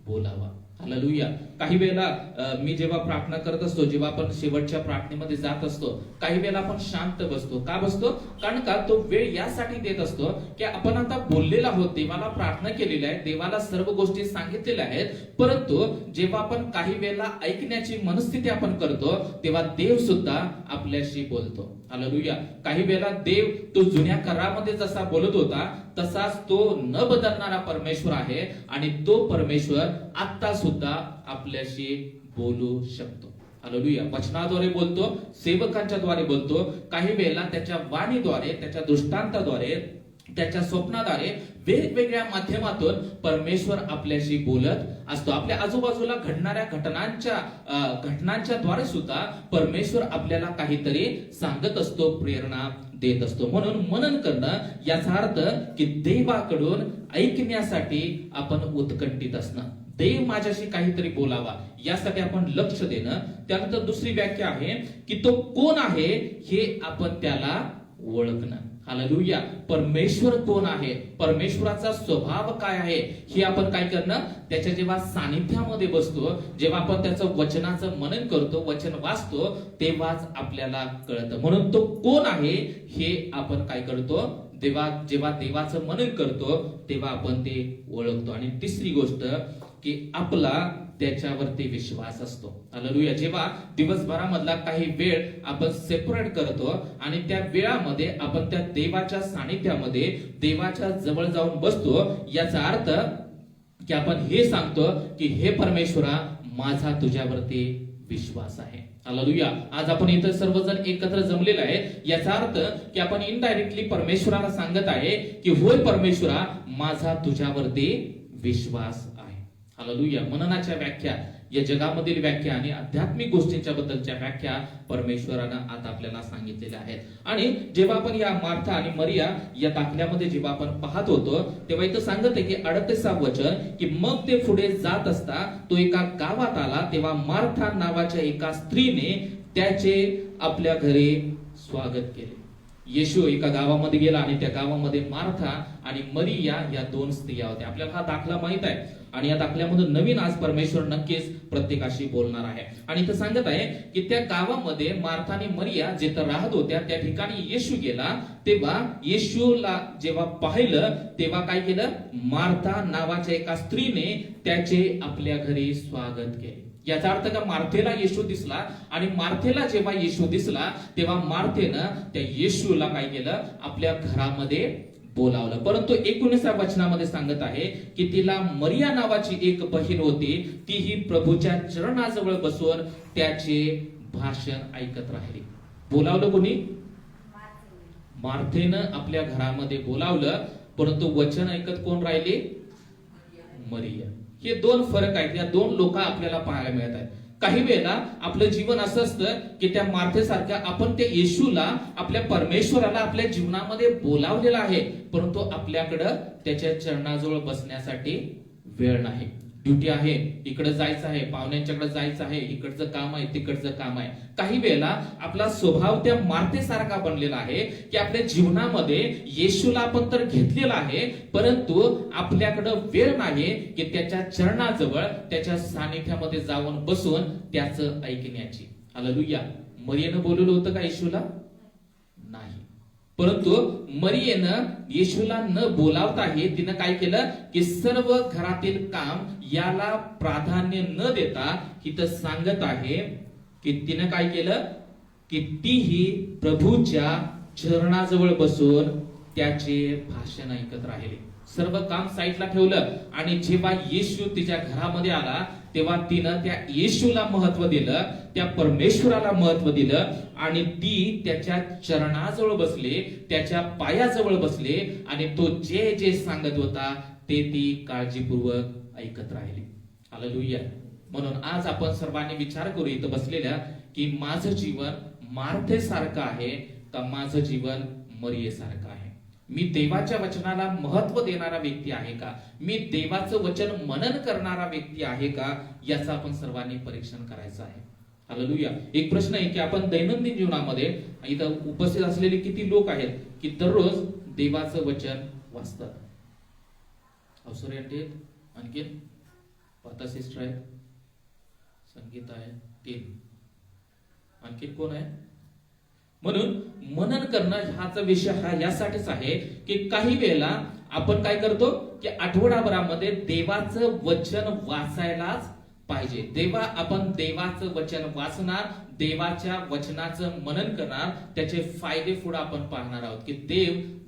बोलावा? हालेलुया. काही वेळेला मी जेव्हा प्रार्थना करत असतो, जेव्हा आपण शेवटच्या प्रार्थनेमध्ये जात असतो, काही वेळेला आपण शांत बसतो. का बसतो? कारण का तो वेळ यासाठी देत असतो की आपण आता बोललेला आहोत, देवाला प्रार्थना केलेली आहे, देवाला सर्व गोष्टी सांगितलेल्या आहेत, परंतु जेव्हा आपण काही वेळेला ऐकण्याची मनस्थिती आपण करतो तेव्हा देव सुद्धा आपल्याशी बोलतो. हालेलुया. काही वेळेला देव तो जुन्या करारामध्ये जसा बोलत होता तसाच तो न बदलणारा परमेश्वर आहे, आणि तो परमेश्वर आता सुद्धा आपल्याशी बोलू शकतो. हालेलुया. वचनाद्वारे बोलतो, सेवकांच्या द्वारे बोलतो, काही वेळेला त्याच्या वाणीद्वारे, त्याच्या दृष्टांताद्वारे, त्याच्या स्वप्नाद्वारे, वेगवेगळ्या माध्यमातून परमेश्वर आपल्याशी बोलत असतो. आपल्या आजूबाजूला घडणाऱ्या घटनांच्या द्वारे सुद्धा परमेश्वर आपल्याला काहीतरी सांगत असतो, प्रेरणा देत असतो. म्हणून मनन करणं याचा अर्थ की देवाकडून ऐकण्यासाठी आपण उत्कंठित असणं, देव माझ्याशी काहीतरी बोलावा यासाठी आपण लक्ष देणं. त्यानंतर दुसरी व्याख्या आहे की तो कोण आहे हे आपण त्याला ओळखणं. हालेलुया. परमेश्वर कोण आहे, परमेश्वराचा स्वभाव काय आहे हे आपण काय करणं? त्याच्या जेव्हा सानिध्यामध्ये बसतो, जेव्हा आपण त्याचं वचनाचं मनन करतो, वचन वाचतो, तेव्हाच आपल्याला कळतं. म्हणून तो कोण आहे हे आपण काय करतो? जेव्हा देवाचं मनन करतो तेव्हा आपण ते ओळखतो. आणि तिसरी गोष्ट की आपला त्याच्यावरती विश्वास असतो. हालेलुया. जेव्हा दिवसभरामधला काही वेळ आपण सेपरेट करतो आणि त्या वेळामध्ये आपण त्या देवाच्या सानिध्यामध्ये देवाच्या जवळ जाऊन बसतो, याचा अर्थ की आपण हे सांगतो की हे परमेश्वरा, माझा तुझ्यावरती विश्वास आहे. हालेलुया. आज आपण इथं सर्वजण एकत्र जमलेले आहे, याचा अर्थ की आपण इनडायरेक्टली परमेश्वराला सांगत आहे की होय परमेश्वरा, माझा तुझ्यावरती विश्वास आहे. हालेलुया. मननाच्या व्याख्या, या जगामधील व्याख्या आणि आध्यात्मिक गोष्टींच्या बद्दलच्या व्याख्या परमेश्वरानं आता आपल्याला सांगितलेल्या आहेत. आणि जेव्हा आपण या मार्था आणि मरिया या दाखल्यामध्ये जेव्हा आपण पाहत होतो तेव्हा इथं सांगत आहे की 38 वचन की मग ते पुढे जात असता तो एका गावात आला, तेव्हा मार्था नावाच्या एका स्त्रीने त्याचे आपल्या घरी स्वागत केले. येशू एका गावामध्ये गेला आणि त्या गावामध्ये मार्था आणि मरिया या दोन स्त्रिया होत्या. आपल्याला हा दाखला माहित आहे आणि या दाखल्यामधून नवीन आज परमेश्वर नक्कीच प्रत्येकाशी बोलणार आहे. आणि इथं सांगत आहे की त्या गावामध्ये मार्था आणि मरिया जिथं राहत होत्या त्या ठिकाणी येशू गेला. तेव्हा येशूला जेव्हा पाहिलं तेव्हा काय केलं, मार्था नावाच्या एका स्त्रीने त्याचे आपल्या घरी स्वागत केले. याचा अर्थ का मार्थेला येशू दिसला आणि मार्थेला जेव्हा येशू दिसला तेव्हा मार्थेनं त्या येशूला काय केलं, आपल्या घरामध्ये बोलावलं. परंतु 19व्या वचनामध्ये सांगत आहे की तिला मरिया नावाची एक बहीण होती, तीही प्रभूच्या चरणाजवळ बसून त्याचे भाषण ऐकत राहिली. बोलावलं कोणी? मार्थेनं आपल्या घरामध्ये बोलावलं, परंतु वचन ऐकत कोण राहिले? मरिया. हे दोन फरक आहेत, या दोन लोक आपल्याला पाहायला मिळत आहेत. काही वेळेला आपलं जीवन असं असतं की त्या मार्थेसारख्या आपण त्या येशूला, आपल्या परमेश्वराला आपल्या जीवनामध्ये बोलावलेलं आहे, परंतु आपल्याकडं त्याच्या चरणाजवळ बसण्यासाठी वेळ नाही. ड्युटी आहे, इकडे जायचं आहे, पाहुण्यांच्याकडे जायचं आहे, इकडचं काम आहे, तिकडचं काम आहे. काही वेळेला आपला स्वभाव त्या मार्थेसारखा बनलेला आहे की आपल्या जीवनामध्ये येशूला आपण तर घेतलेला आहे, परंतु आपल्याकडे वेळ नाही की त्याच्या चरणाजवळ, त्याच्या सानिध्यामध्ये जाऊन बसून त्याचं ऐकण्याची. हालेलुया. मरियेनं बोलवलं होतं का येशूला? नाही. परंतु मरियेनं येशूला न बोलावताही तिनं काय केलं की सर्व घरातील काम याला प्राधान्य न देता इथं सांगत आहे की तिनं काय केलं की तीही प्रभूच्या चरणाजवळ बसून त्याचे भाषण ऐकत राहिले. सर्व काम साईडला ठेवलं आणि जेव्हा येशू तिच्या घरामध्ये आला तेव्हा तिनं त्या येशूला महत्व दिलं, त्या परमेश्वराला महत्व दिलं आणि ती त्याच्या चरणाजवळ बसले, त्याच्या पायाजवळ बसले आणि तो जे जे सांगत होता ते ती काळजीपूर्वक ऐकत राहिली. हालेलुया. म्हणून आज आपण सर्वांनी विचार करू इथं बसलेल्या की माझं जीवन मार्थेसारखं आहे का माझं जीवन मरियेसारखं आहे? मी देवाच्या वचनाला महत्व देणारा व्यक्ती आहे का? मी देवाचं वचन मनन करणारा व्यक्ती आहे का? याचं आपण सर्वांनी परीक्षण करायचं आहे. हालेलुया. एक प्रश्न आहे की आपण दैनंदिन जीवनामध्ये इथं उपस्थित असलेले किती लोक आहेत की दररोज देवाचं वचन वाचतात? अवसर आणखी पाता सिस्टर आहे, संगीत आहे, 3 आणखी कोण आहे? म्हणून मनन करणं हाचा विषय हा यासाठीच आहे की काही वेळेला आपण काय करतो की आठवडाभरामध्ये देवाचं वचन वाचायलाच पाहिजे. तेव्हा आपण देवाचं वचन वाचणार, देवाच्या वचनाचं मनन करणार, त्याचे फायदे पुढे आपण पाहणार आहोत की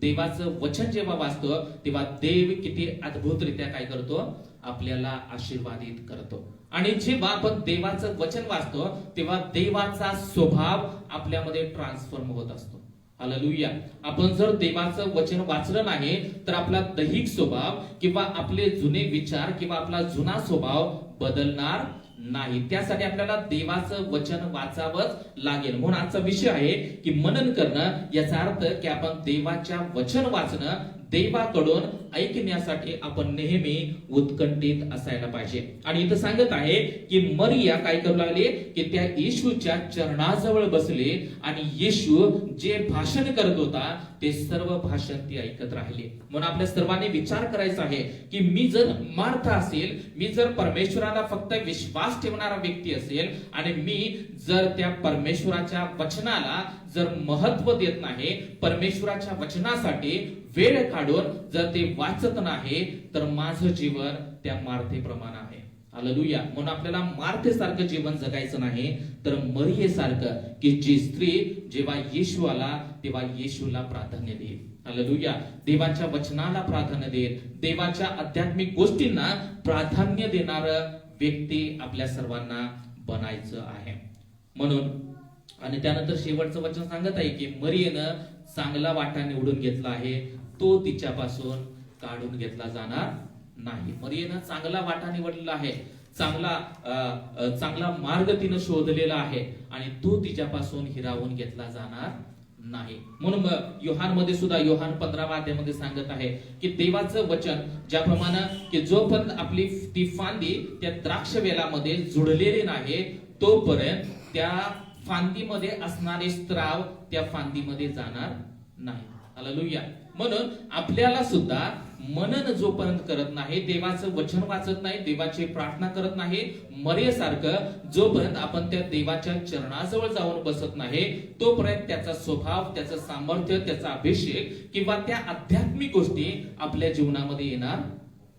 देवाचं वचन जेव्हा वाचतो तेव्हा देव किती अद्भुतरित्या काय करतो, आपल्याला आशीर्वादित करतो. आणि जेव्हा आपण देवाचं वचन वाचतो तेव्हा देवाचा स्वभाव आपल्यामध्ये ट्रान्सफॉर्म होत असतो. हालेलुया. आपण जर देवाचं वचन वाचलं नाही तर आपला दैहिक स्वभाव किंवा आपले जुने विचार किंवा आपला जुना स्वभाव बदलणार नाही. त्यासाठी आपल्याला देवाचं वचन वाचावंच लागेल. म्हणून आजचा विषय आहे की मनन करणं. याचा अर्थ की आपण देवाच्या वचन वाचणं, देवाकडून ऐकण्यासाठी आपण नेहमी उत्कंठित असायला पाहिजे. आणि इथं सांगत आहे की मरिया काय करू लागले की त्या येशूच्या चरणाजवळ बसले आणि येशू जे भाषण करत होता ते सर्व भाषण ती ऐकत राहिले. म्हणून आपल्या सर्वांनी विचार करायचा आहे की मी जर मार्था असेल, मी जर परमेश्वराला फक्त विश्वास ठेवणारा व्यक्ती असेल आणि मी जर त्या परमेश्वराच्या वचनाला जर महत्व देत नाही, परमेश्वराच्या वचनासाठी वेळ काढून जर ते वाचत नाही तर माझं जीवन त्या मार्थेप्रमाणे आहे. हालेलुया. म्हणून आपल्याला मार्थेसारखं जीवन जगायचं नाही तर मरियेसारखं की जी स्त्री जेव्हा येशू आला तेव्हा येशूला प्राधान्य देईल. हालेलुया. देवाच्या वचनाला प्राधान्य देईल, देवाच्या आध्यात्मिक गोष्टींना प्राधान्य देणार व्यक्ती आपल्या सर्वांना बनायचं आहे. म्हणून आणि त्यानंतर शेवटचं वचन सांगत आहे की मरियेनं चांगला वाटा निवडून घेतला आहे, तो तिच्यापासून काढून घेतला जाणार नाही. मरियेनं चांगला वाटा निवडलेला आहे, चांगला मार्ग तिनं शोधलेला आहे आणि तो तिच्यापासून हिरावून घेतला जाणार नाही. म्हणून योहान मध्ये सुद्धा योहान 15व्या अध्यायामध्ये सांगत आहे की देवाचं वचन ज्याप्रमाणे की जोपर्यंत आपली ती फांदी त्या द्राक्ष वेलामध्ये जुडलेली नाही तोपर्यंत त्या फांदीमध्ये असणारे स्त्राव त्या फांदीमध्ये जाणार नाही. हालेलुया. म्हणून आपल्याला सुद्धा मनन जोपर्यंत करत नाही, देवाचं वचन वाचत नाही, देवाची प्रार्थना करत नाही, मरेसारखं जोपर्यंत आपण त्या देवाच्या चरणाजवळ जाऊन बसत नाही, तोपर्यंत त्याचा स्वभाव, त्याचं सामर्थ्य, त्याचा अभिषेक किंवा त्या आध्यात्मिक गोष्टी आपल्या जीवनामध्ये येणार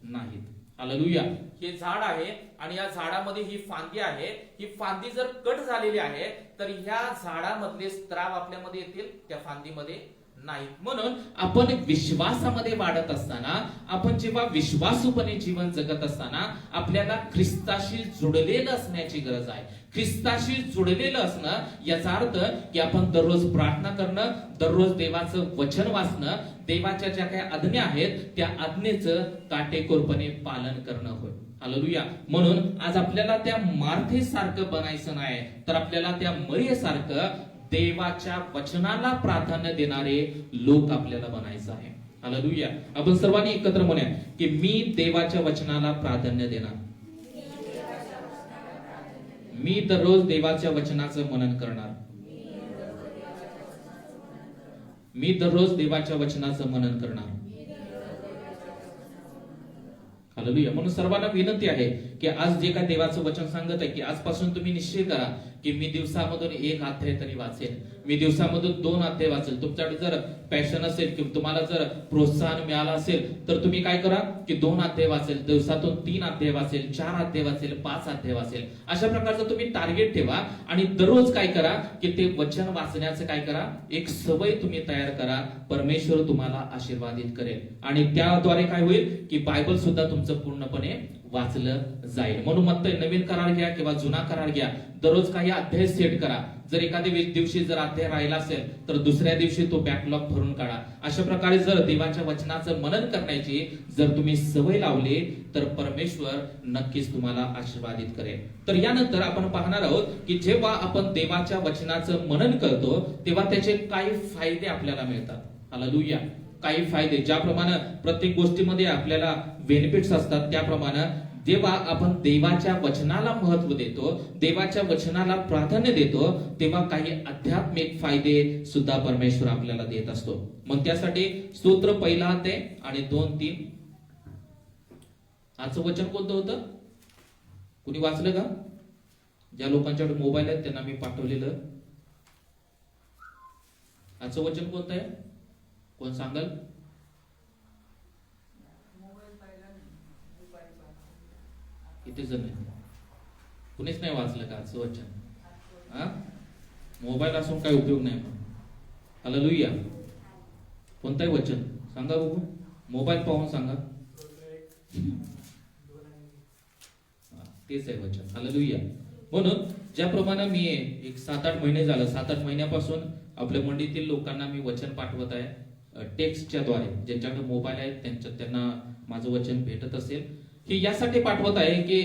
नाहीत. हालेलुया. हे झाड आहे आणि या झाडामध्ये ही फांदी आहे. ही फांदी जर कट झालेली आहे तर ह्या झाडामधले स्त्राव आपल्यामध्ये येतील, त्या फांदीमध्ये नाही. म्हणून आपण विश्वासामध्ये वाढत असताना, आपण जेव्हा विश्वासूपणे जीवन जगत असताना आपल्याला ख्रिस्ताशी जुडलेलं असण्याची गरज आहे. ख्रिस्ताशी जुडलेलं असणं याचा अर्थ की आपण दररोज प्रार्थना करणं, दररोज देवाचं वचन वाचणं, देवाच्या ज्या काही आज्ञा आहेत त्या आज्ञेचं काटेकोरपणे पालन करणं होय. हालेलुया. म्हणून आज आपल्याला त्या मार्थेसारखं बनायचं नाही, तर आपल्याला त्या मरियेसारखं देवाच्या वचनाला प्राधान्य देणारे लोक आपल्याला बनायचं आहे. हालेलुया. आपण सर्वांनी एकत्र म्हणूया की मी देवाच्या वचनाला प्राधान्य देणार. मी दररोज देवाच्या वचनाचं मनन करणार. मी दररोज देवाच्या वचनाचं मनन करणार. हालेलुया. म्हणून सर्वांना विनंती आहे की आज जे काय देवाचं वचन सांगत आहे की आजपासून तुम्ही निश्चय करा की मी दिवसामधून 1 अध्याय तरी वाचेन, मी दिवसामधून 2 अध्याय वाचेल. तुमच्याकडे जर पॅशन असेल किंवा तुम्हाला जर प्रोत्साहन मिळालं असेल तर तुम्ही काय करा की 2 अध्याय वाचेल, दिवसातून 3 अध्याय वाचेल, 4 अध्याय वाचेल, 5 अध्याय वाचेल. अशा प्रकारचं तुम्ही टार्गेट ठेवा आणि दररोज काय करा की ते वचन वाचण्याचं काय करा, एक सवय तुम्ही तयार करा. परमेश्वर तुम्हाला आशीर्वादित करेल आणि त्याद्वारे काय होईल की बायबल सुद्धा तुमचं पूर्णपणे वाचलं जाईल. म्हणून म्हणतोय नवीन करार घ्या किंवा जुना करार घ्या, दररोज काही अध्याय सेट करा. जर एखाद्या दिवशी जर अध्याय राहिला असेल तर दुसऱ्या दिवशी तो बॅकलॉग भरून काढा. अशा प्रकारे जर देवाच्या वचनाचं मनन करण्याची जर तुम्ही सवय लावली तर परमेश्वर नक्कीच तुम्हाला आशीर्वादित करेल. तर यानंतर आपण पाहणार आहोत की जेव्हा आपण देवाच्या वचनाचं मनन करतो तेव्हा त्याचे काही फायदे आपल्याला मिळतात. हालेलुया. काही फायदे, ज्याप्रमाणे प्रत्येक गोष्टीमध्ये आपल्याला बेनिफिट्स असतात, त्याप्रमाणे जेव्हा आपण देवाच्या वचनाला महत्व देतो, देवाच्या वचनाला प्राधान्य देतो, तेव्हा काही आध्यात्मिक फायदे सुद्धा परमेश्वर आपल्याला देत असतो. मग त्यासाठी स्तोत्र 1 अध्याय आणि 2-3. आजचं वचन कोणतं होतं? कुणी वाचलं का? ज्या लोकांच्याकडे मोबाईल आहेत त्यांना मी पाठवलेलं. आजचं वचन कोणतं आहे? कोण सांगाल? किती जण आहे? कुणीच नाही वाचलं का आजचं वचन? मोबाईल असून काही उपयोग नाही. हालेलुया. कोणतंही वचन सांगा बघू, मोबाईल पाहून सांगा. तेच आहे वचन. हालेलुया. म्हणून ज्याप्रमाणे मी एक 7-8 महिने झालं, 7-8 महिन्यापासून आपल्या मंडळीतील लोकांना मी वचन पाठवत आहे टेक्स्टच्या द्वारे. ज्यांच्याकडे मोबाईल आहेत त्यांना माझं वचन भेटत असेल. हे यासाठी पाठवत आहे की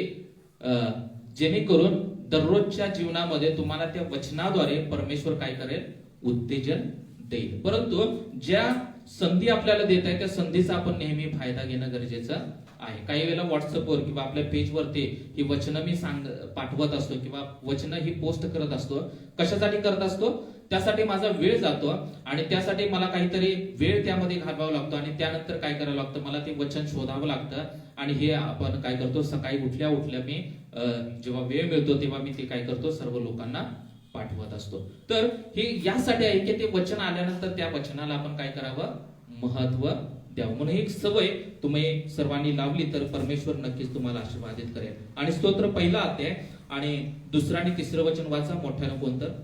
जेणेकरून दररोजच्या जीवनामध्ये तुम्हाला त्या वचनाद्वारे परमेश्वर काय करेल, उत्तेजन देईल. परंतु ज्या संधी आपल्याला देत आहे त्या संधीचा आपण नेहमी फायदा घेणं गरजेचं आहे. काही वेळेला व्हॉट्सअपवर किंवा आपल्या पेजवरती ही वचनं मी पाठवत असतो किंवा वचनं ही पोस्ट करत असतो. कशासाठी करत असतो? त्यासाठी माझा वेळ जातो आणि त्यासाठी मला काहीतरी वेळ त्यामध्ये घालवावा लागतो आणि त्यानंतर काय करावं लागतं, मला ते वचन शोधावं लागतं. आणि हे आपण काय करतो, सकाळी उठल्या मी जेव्हा वेळ मिळतो तेव्हा मी ते काय करतो, सर्व लोकांना पाठवत असतो. तर हे यासाठी आहे की ते वचन आल्यानंतर त्या वचनाला आपण काय करावं, महत्व द्यावं. म्हणून एक सवय तुम्ही सर्वांनी लावली तर परमेश्वर नक्कीच तुम्हाला आशीर्वादित करेल. आणि स्तोत्र 1 अध्याय आणि 2 आणि 3 वचन वाचा मोठ्यानं. कोणतं?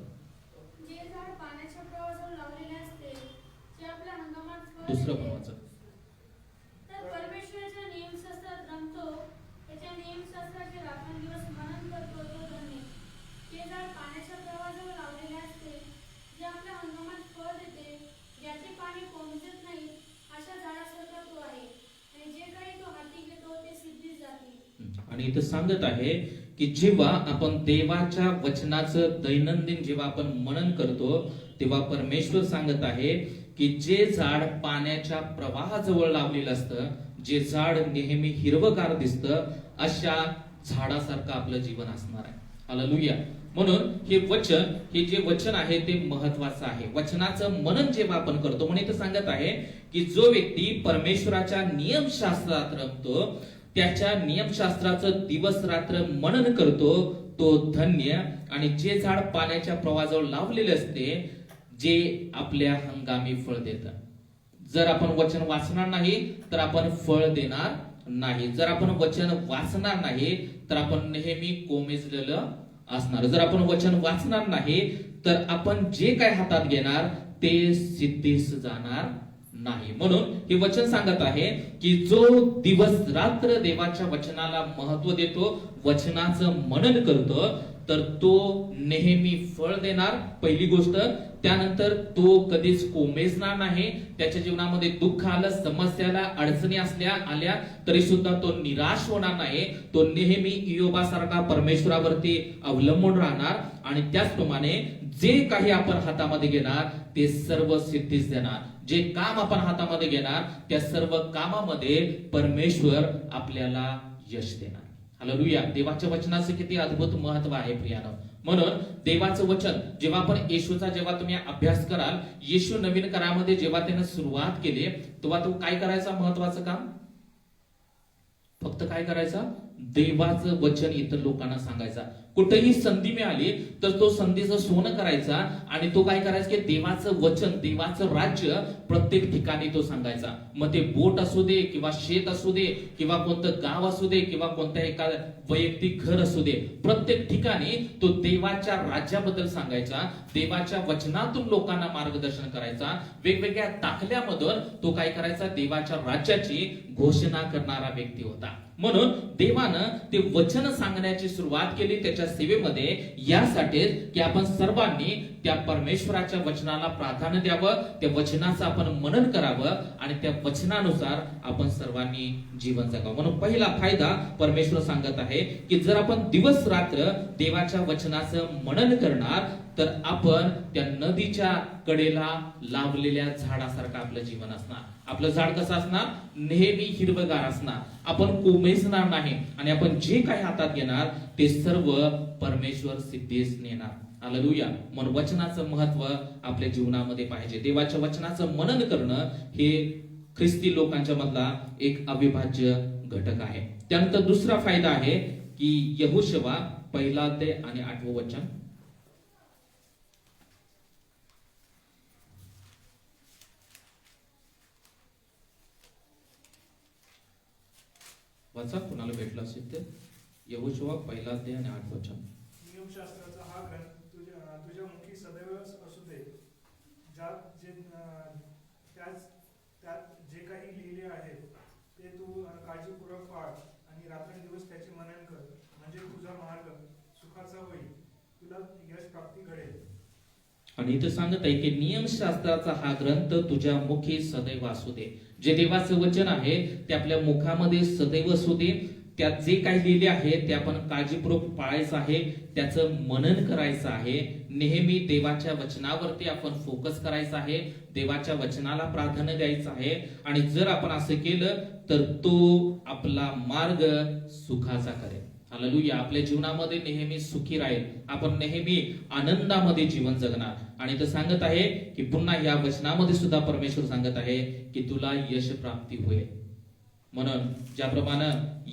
दुसरं पण वाचा. आणि इथं सांगत आहे की जेव्हा आपण देवाच्या वचनाचं दैनंदिन जेव्हा आपण मनन करतो तेव्हा परमेश्वर सांगत आहे की जे झाड पाण्याच्या प्रवाहाजवळ लावलेलं असतं, जे झाड नेहमी हिरवगार दिसतं, अशा झाडासारखं आपलं जीवन असणार आहे. हालेलुया. म्हणून हे वचन, हे जे वचन आहे ते महत्वाचं आहे. वचनाचं मनन जेव्हा आपण करतो, म्हणून इथे सांगत आहे की जो व्यक्ती परमेश्वराच्या नियमशास्त्रात रमतो, त्याच्या नियमशास्त्राचं दिवस रात्र मनन करतो, तो धन्य. आणि जे झाड पाण्याच्या प्रवाहाजवळ लावलेले असते, जे आपल्या हंगामी फळ देतं. जर आपण वचन वाचणार नाही तर आपण फळ देणार नाही. जर आपण वचन वाचणार नाही तर आपण नेहमी कोमेजलेलं असणार. जर आपण वचन वाचणार नाही तर आपण जे काय हातात घेणार ते सिद्धीस जाणार नाही. म्हणून हे वचन सांगत आहे की जो दिवस रात्र देवाच्या वचनाला महत्व देतो, वचनाचं मनन करतो, तर तो नेहमी फळ देणार, पहिली गोष्ट. त्यानंतर तो कधीच कोमेजणार नाही. त्याच्या जीवनामध्ये दुःख आलं, समस्याला, अडचणी आल्या तरी सुद्धा तो निराश होणार नाही. तो नेहमी इयोबासारखा परमेश्वरावरती अवलंबून राहणार. आणि त्याचप्रमाणे जे काही आपण हातामध्ये घेणार ते सर्व सिद्धीस देणार. जे काम आपण हातामध्ये घेणार त्या सर्व कामामध्ये परमेश्वर आपल्याला यश देणार. हालेलुया. देवाच्या वचनाचं किती अद्भुत महत्व आहे प्रियानो. म्हणून देवाचं वचन जेव्हा आपण येशूचा जेव्हा तुम्ही अभ्यास कराल, येशू नवीन करारामध्ये जेव्हा त्याने सुरुवात केली तेव्हा तो काय करायचा? महत्वाचं काम फक्त काय करायचा? देवाचं वचन इतर लोकांना सांगायचा. कुठेही संधी मिळाली तर तो संधीचं सोनं करायचा आणि तो काय करायचा की देवाचं वचन, देवाचं राज्य प्रत्येक ठिकाणी तो सांगायचा. मग ते बोट असू दे किंवा शेत असू दे किंवा कोणतं गाव असू दे किंवा कोणत्या एका वैयक्तिक घर असू दे, प्रत्येक ठिकाणी तो देवाच्या राज्याबद्दल सांगायचा. देवाच्या वचनातून लोकांना मार्गदर्शन करायचा. वेगवेगळ्या दाखल्यामधून तो काय करायचा? देवाच्या राज्याची घोषणा करणारा व्यक्ती होता. म्हणून देवानं ते वचन सांगण्याची सुरुवात केली त्याच्या सेवेमध्ये, यासाठी की आपण सर्वांनी त्या परमेश्वराच्या वचनाला प्राधान्य द्यावं, त्या वचनाचं आपण मनन करावं आणि त्या वचनानुसार आपण सर्वांनी जीवन जगावं. म्हणून पहिला फायदा परमेश्वर सांगत आहे की जर आपण दिवस रात्र देवाच्या वचनाचं मनन करणार तर आपण त्या नदीच्या कडेला लावलेल्या झाडासारखं आपलं जीवन असणार. आपलं झाड कसं असणार? नेहमी हिरवगार असणार. आपण कोमेजणार नाही आणि आपण जे काही हातात घेणार ते सर्व परमेश्वर सिद्धीस नेणार. हालेलुया. म्हणून वचनाचं महत्व आपल्या जीवनामध्ये पाहिजे. देवाच्या वचनाचं मनन करणं हे ख्रिस्ती लोकांच्या मधला एक अविभाज्य घटक आहे. त्यानंतर दुसरा फायदा आहे की यहोशुवा 1 अध्याय आणि 8 वचन वाचा, कुणाला भेटला असेल तर. यहोशुवा 1 अध्याय आणि 8 वचन. नियमशास्त्राचा हा ग्रंथ तुझ्या मुखी सदैव असू दे. त्यात जे काही लिहिले आहे ते तू काळजीपूर्वक पाळ आणि रात्रंदिवस त्याचे मनन कर, म्हणजे तुझा मार्ग सुखाचा होईल, तुला यश प्राप्ती घडेल. आणि इथं सांगत आहे की नियमशास्त्राचा हा ग्रंथ तुझ्या मुखी सदैव असू दे. जे देवाचं वचन आहे ते आपल्या मुखामध्ये सदैव असू दे. त्यात जे काही लिहिले आहे ते आपण काळजीपूर्वक पाळायचं आहे, त्याचं मनन करायचं आहे. नेहमी देवाच्या वचनावरती आपण फोकस करायचा आहे, देवाच्या वचनाला प्राधान्य द्यायचं आहे. आणि जर आपण असं केलं तर तो आपला मार्ग सुखाचा करेल. हालेलुया. आपल्या जीवनामध्ये नेहमी सुखी राहील. आपण नेहमी आनंदामध्ये जीवन जगणार. आणि तो सांगत आहे की पुन्हा या वचनामध्ये सुद्धा परमेश्वर सांगत आहे की तुला यश प्राप्ती होईल. म्हणून ज्याप्रमाणे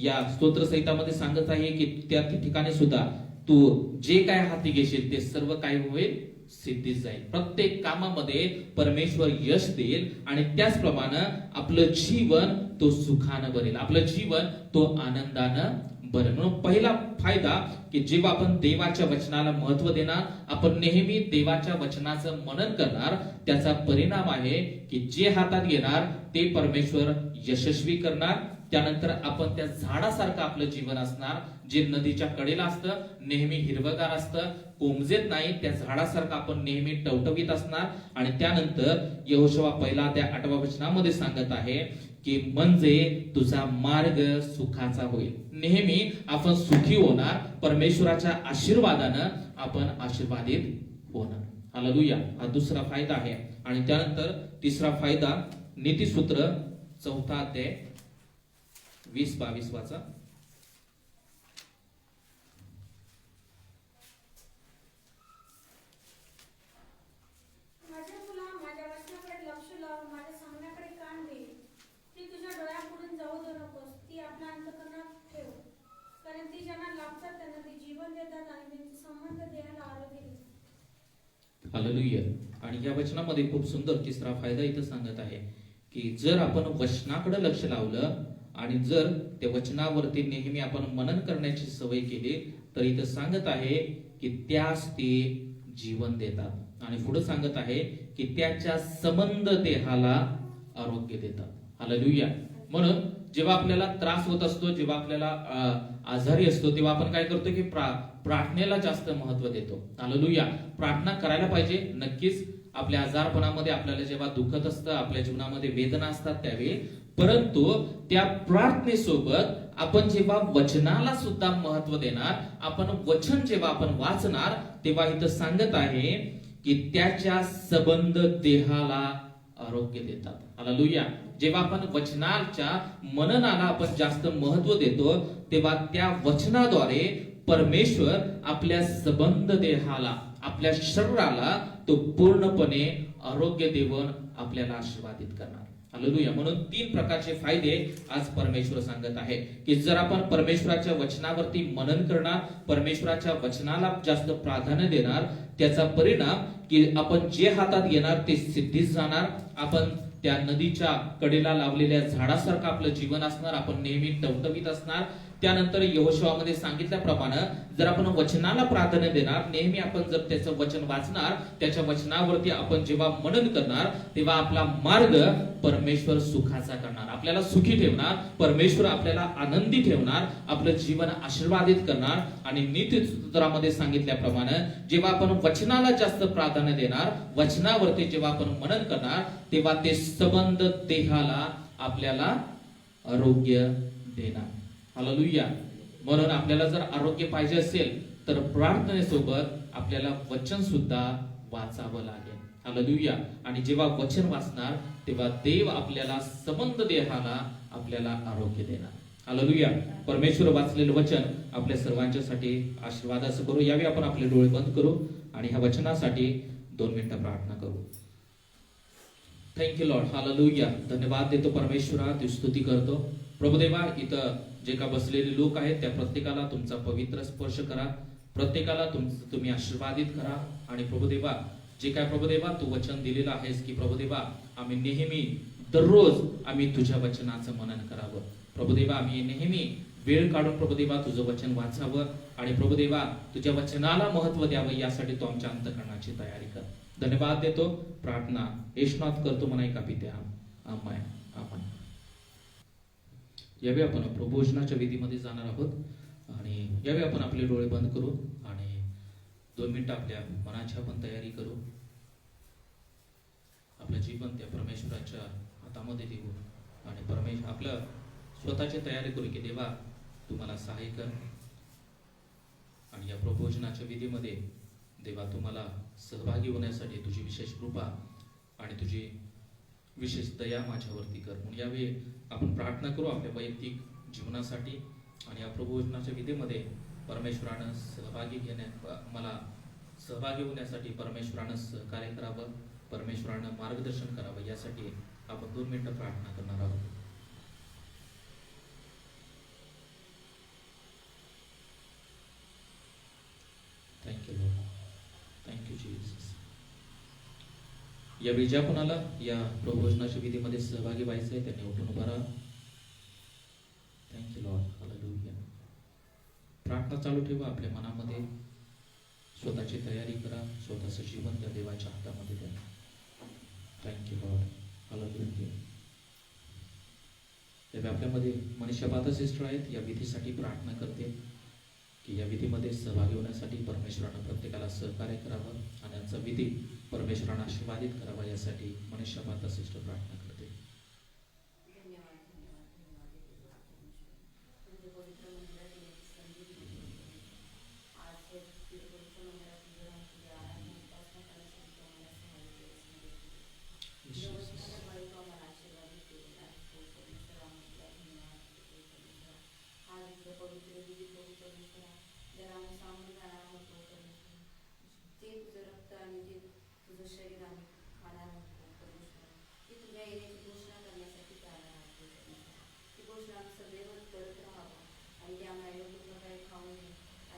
या स्तोत्र संहितामध्ये सांगत आहे की त्या ठिकाणी सुद्धा तू जे काय हाती घेशील ते सर्व काय होईल? सिद्धीस जाईल. प्रत्येक कामामध्ये परमेश्वर यश देईल आणि त्याचप्रमाणे आपलं जीवन तो सुखानं भरेल, आपलं जीवन तो आनंदानं भरेल. म्हणून पहिला फायदा की जेव्हा आपण देवाच्या वचनाला महत्व देणार, आपण नेहमी देवाच्या वचनाचं मनन करणार, त्याचा परिणाम आहे की जे हातात घेणार ते परमेश्वर यशस्वी करणार. त्यानंतर आपण त्या झाडासारखं आपलं जीवन असणार, जे नदीच्या कडेला असतं, नेहमी हिरवगार असतं, कोमजेत नाही, त्या झाडासारखं आपण नेहमी टवटवीत असणार. आणि त्यानंतर यहोशुवा 1 अध्याय 8 वचनामध्ये सांगत आहे की म्हणजे तुझा मार्ग सुखाचा होईल. नेहमी आपण सुखी होणार, परमेश्वराच्या आशीर्वादानं आपण आशीर्वादित होणार. हालेलुया. हा दुसरा फायदा आहे. आणि त्यानंतर तिसरा फायदा नीतिसूत्र 4 अध्याय 20-22 वाचा. गोष्टी ज्यांना लागतात त्यांना ते जीवन देतात आणि त्यांचे संबंध देहाला आरोग्य देतात. हालेलुया. आणि या वचनामध्ये खूप सुंदर तिसरा फायदा इथं सांगत आहे की जर आपण वचनाकडे लक्ष लावलं आणि जर त्या वचनावरती नेहमी आपण मनन करण्याची सवय केली तर इथं सांगत आहे की त्यास ते जीवन देतात. आणि पुढे सांगत आहे की त्याच्या संबंध देहाला आरोग्य देतात. हालेलुया. म्हणून जेव्हा आपल्याला त्रास होत असतो, जेव्हा आपल्याला आजारी असतो, तेव्हा आपण काय करतो की प्रार्थनेला जास्त महत्व देतो. हालेलुया. प्रार्थना करायला पाहिजे नक्कीच. आपल्या आजारपणामध्ये आपल्याला जेव्हा दुखत असतं, आपल्या जीवनामध्ये वेदना असतात त्यावेळी, परंतु त्या प्रार्थनेसोबत आपण जेव्हा वचनाला सुद्धा महत्व देणार, आपण वचन जेव्हा आपण वाचणार, तेव्हा इथं सांगत आहे की त्याच्या संबंध देहाला आरोग्य देतात. हालेलुया. जेव्हा आपण वचनाच्या मननाला आपण जास्त महत्व देतो, तेव्हा त्या वचनाद्वारे परमेश्वर आपल्या संबंध देहाला, आपल्या शरीराला तो पूर्णपणे आरोग्य देऊन आपल्याला आशीर्वादित करणार. हालेलुया. म्हणून 3 प्रकारचे फायदे आज परमेश्वर सांगत आहे की जर आपण परमेश्वराच्या वचनावरती मनन करणार, परमेश्वराच्या वचनाला जास्त प्राधान्य देणार, त्याचा परिणाम की आपण जे हातात घेणार ते सिद्धीस जाणार. आपण त्या नदीच्या कडेला लावलेल्या झाडासारखं आपलं जीवन असणार, आपण नेहमी टवटवीत असणार. त्यानंतर यहोशुआमध्ये सांगितल्याप्रमाणे जर आपण वचनाला प्राधान्य देणार, नेहमी आपण जर त्याचं वचन वाचणार, त्याच्या वचनावरती आपण जेव्हा मनन करणार, तेव्हा आपला मार्ग परमेश्वर सुखाचा करणार, आपल्याला सुखी ठेवणार, परमेश्वर आपल्याला आनंदी ठेवणार, आपलं जीवन आशीर्वादित करणार. आणि नीतिसूत्रामध्ये सांगितल्याप्रमाणे जेव्हा आपण वचनाला जास्त प्राधान्य देणार, वचनावरती जेव्हा आपण मनन करणार, तेव्हा ते संबंध देहाला आपल्याला आरोग्य देणार. हालेलुया. म्हणून आपल्याला जर आरोग्य पाहिजे असेल तर प्रार्थनेसोबत आपल्याला वचन सुद्धा वाचावं लागेल. हालेलुया. आणि जेव्हा वचन वाचणार तेव्हा देव आपल्याला संबंध देहाला आपल्याला आरोग्य देणार. हालेलुया. परमेश्वर वाचलेलं वचन आपल्या सर्वांच्यासाठी आशीर्वादाचं करू. यावेळी आपण आपले डोळे बंद करू आणि ह्या वचनासाठी 2 मिनिटं प्रार्थना करू. Thank you Lord. हालेलुया. धन्यवाद देतो परमेश्वरा, तुझी स्तुती करतो. प्रभुदेवा, इथं जे का बसलेले लोक आहेत त्या प्रत्येकाला तुमचा पवित्र स्पर्श करा, प्रत्येकाला तुम्ही आशीर्वादित करा. आणि प्रभुदेवा, जे काय प्रभुदेवा तू वचन दिलेलं आहेस की प्रभुदेवा आम्ही नेहमी दररोज आम्ही तुझ्या वचनाचं मनन करावं. प्रभुदेवा, आम्ही नेहमी वेळ काढून प्रभुदेवा तुझं वचन वाचावं आणि प्रभुदेवा तुझ्या वचनाला महत्व द्यावं, यासाठी तू आमच्या अंतःकरणाची तयारी कर. धन्यवाद देतो. प्रार्थना येशूनात करतो म्हणा एका पित्या. आमेन. आमेन. यावेळी आपण प्रभोजनाच्या विधीमध्ये जाणार आहोत आणि यावेळी आपण आपले डोळे बंद करू आणि 2 मिनिटं आपल्या मनाची आपण तयारी करू. आपलं जीवन त्या परमेश्वराच्या हातामध्ये देऊ आणि आपलं स्वतःची तयारी करू की देवा तुम्हाला सहाय्य कर. आणि या प्रभोजनाच्या विधीमध्ये देवा तुम्हाला सहभागी होण्यासाठी तुझी विशेष कृपा आणि तुझी विशेष दया माझ्यावरती कर. म्हणून यावेळी आपण प्रार्थना करू आपल्या वैयक्तिक जीवनासाठी आणि या प्रभोजनाच्या विधीमध्ये परमेश्वरानं मला सहभागी होण्यासाठी परमेश्वरानं सहकार्य करावं, परमेश्वरानं मार्गदर्शन करावं, यासाठी आपण 2 मिनिटं प्रार्थना करणार आहोत. Thank you Lord. Thank you Jesus. यावेळी ज्या कोणाला या प्रभोजनाच्या विधीमध्ये सहभागी व्हायचं आहे त्यांनी उठून उभा राहा. Thank you Lord. हालेलुया. प्रार्थना चालू ठेवा आपल्या मनामध्ये, स्वतःची तयारी करा, स्वतःचं जीवन त्या देवाच्या हातामध्ये द्या. Thank you Lord. हालेलुया. यावेळी आपल्यामध्ये मनीषा बाधा सिस्टर आहेत, या विधीसाठी प्रार्थना करते की या विधीमध्ये सहभागी होण्यासाठी परमेश्वरानं प्रत्येकाला सहकार्य करावं आणि यांचा विधी परमेश्वरानं आशीर्वादित करावा, यासाठी मनीषा बाधा सिस्टर प्रार्थना करते. घोषणा सदैव करत राहावं आणि त्यामुळे लोक काही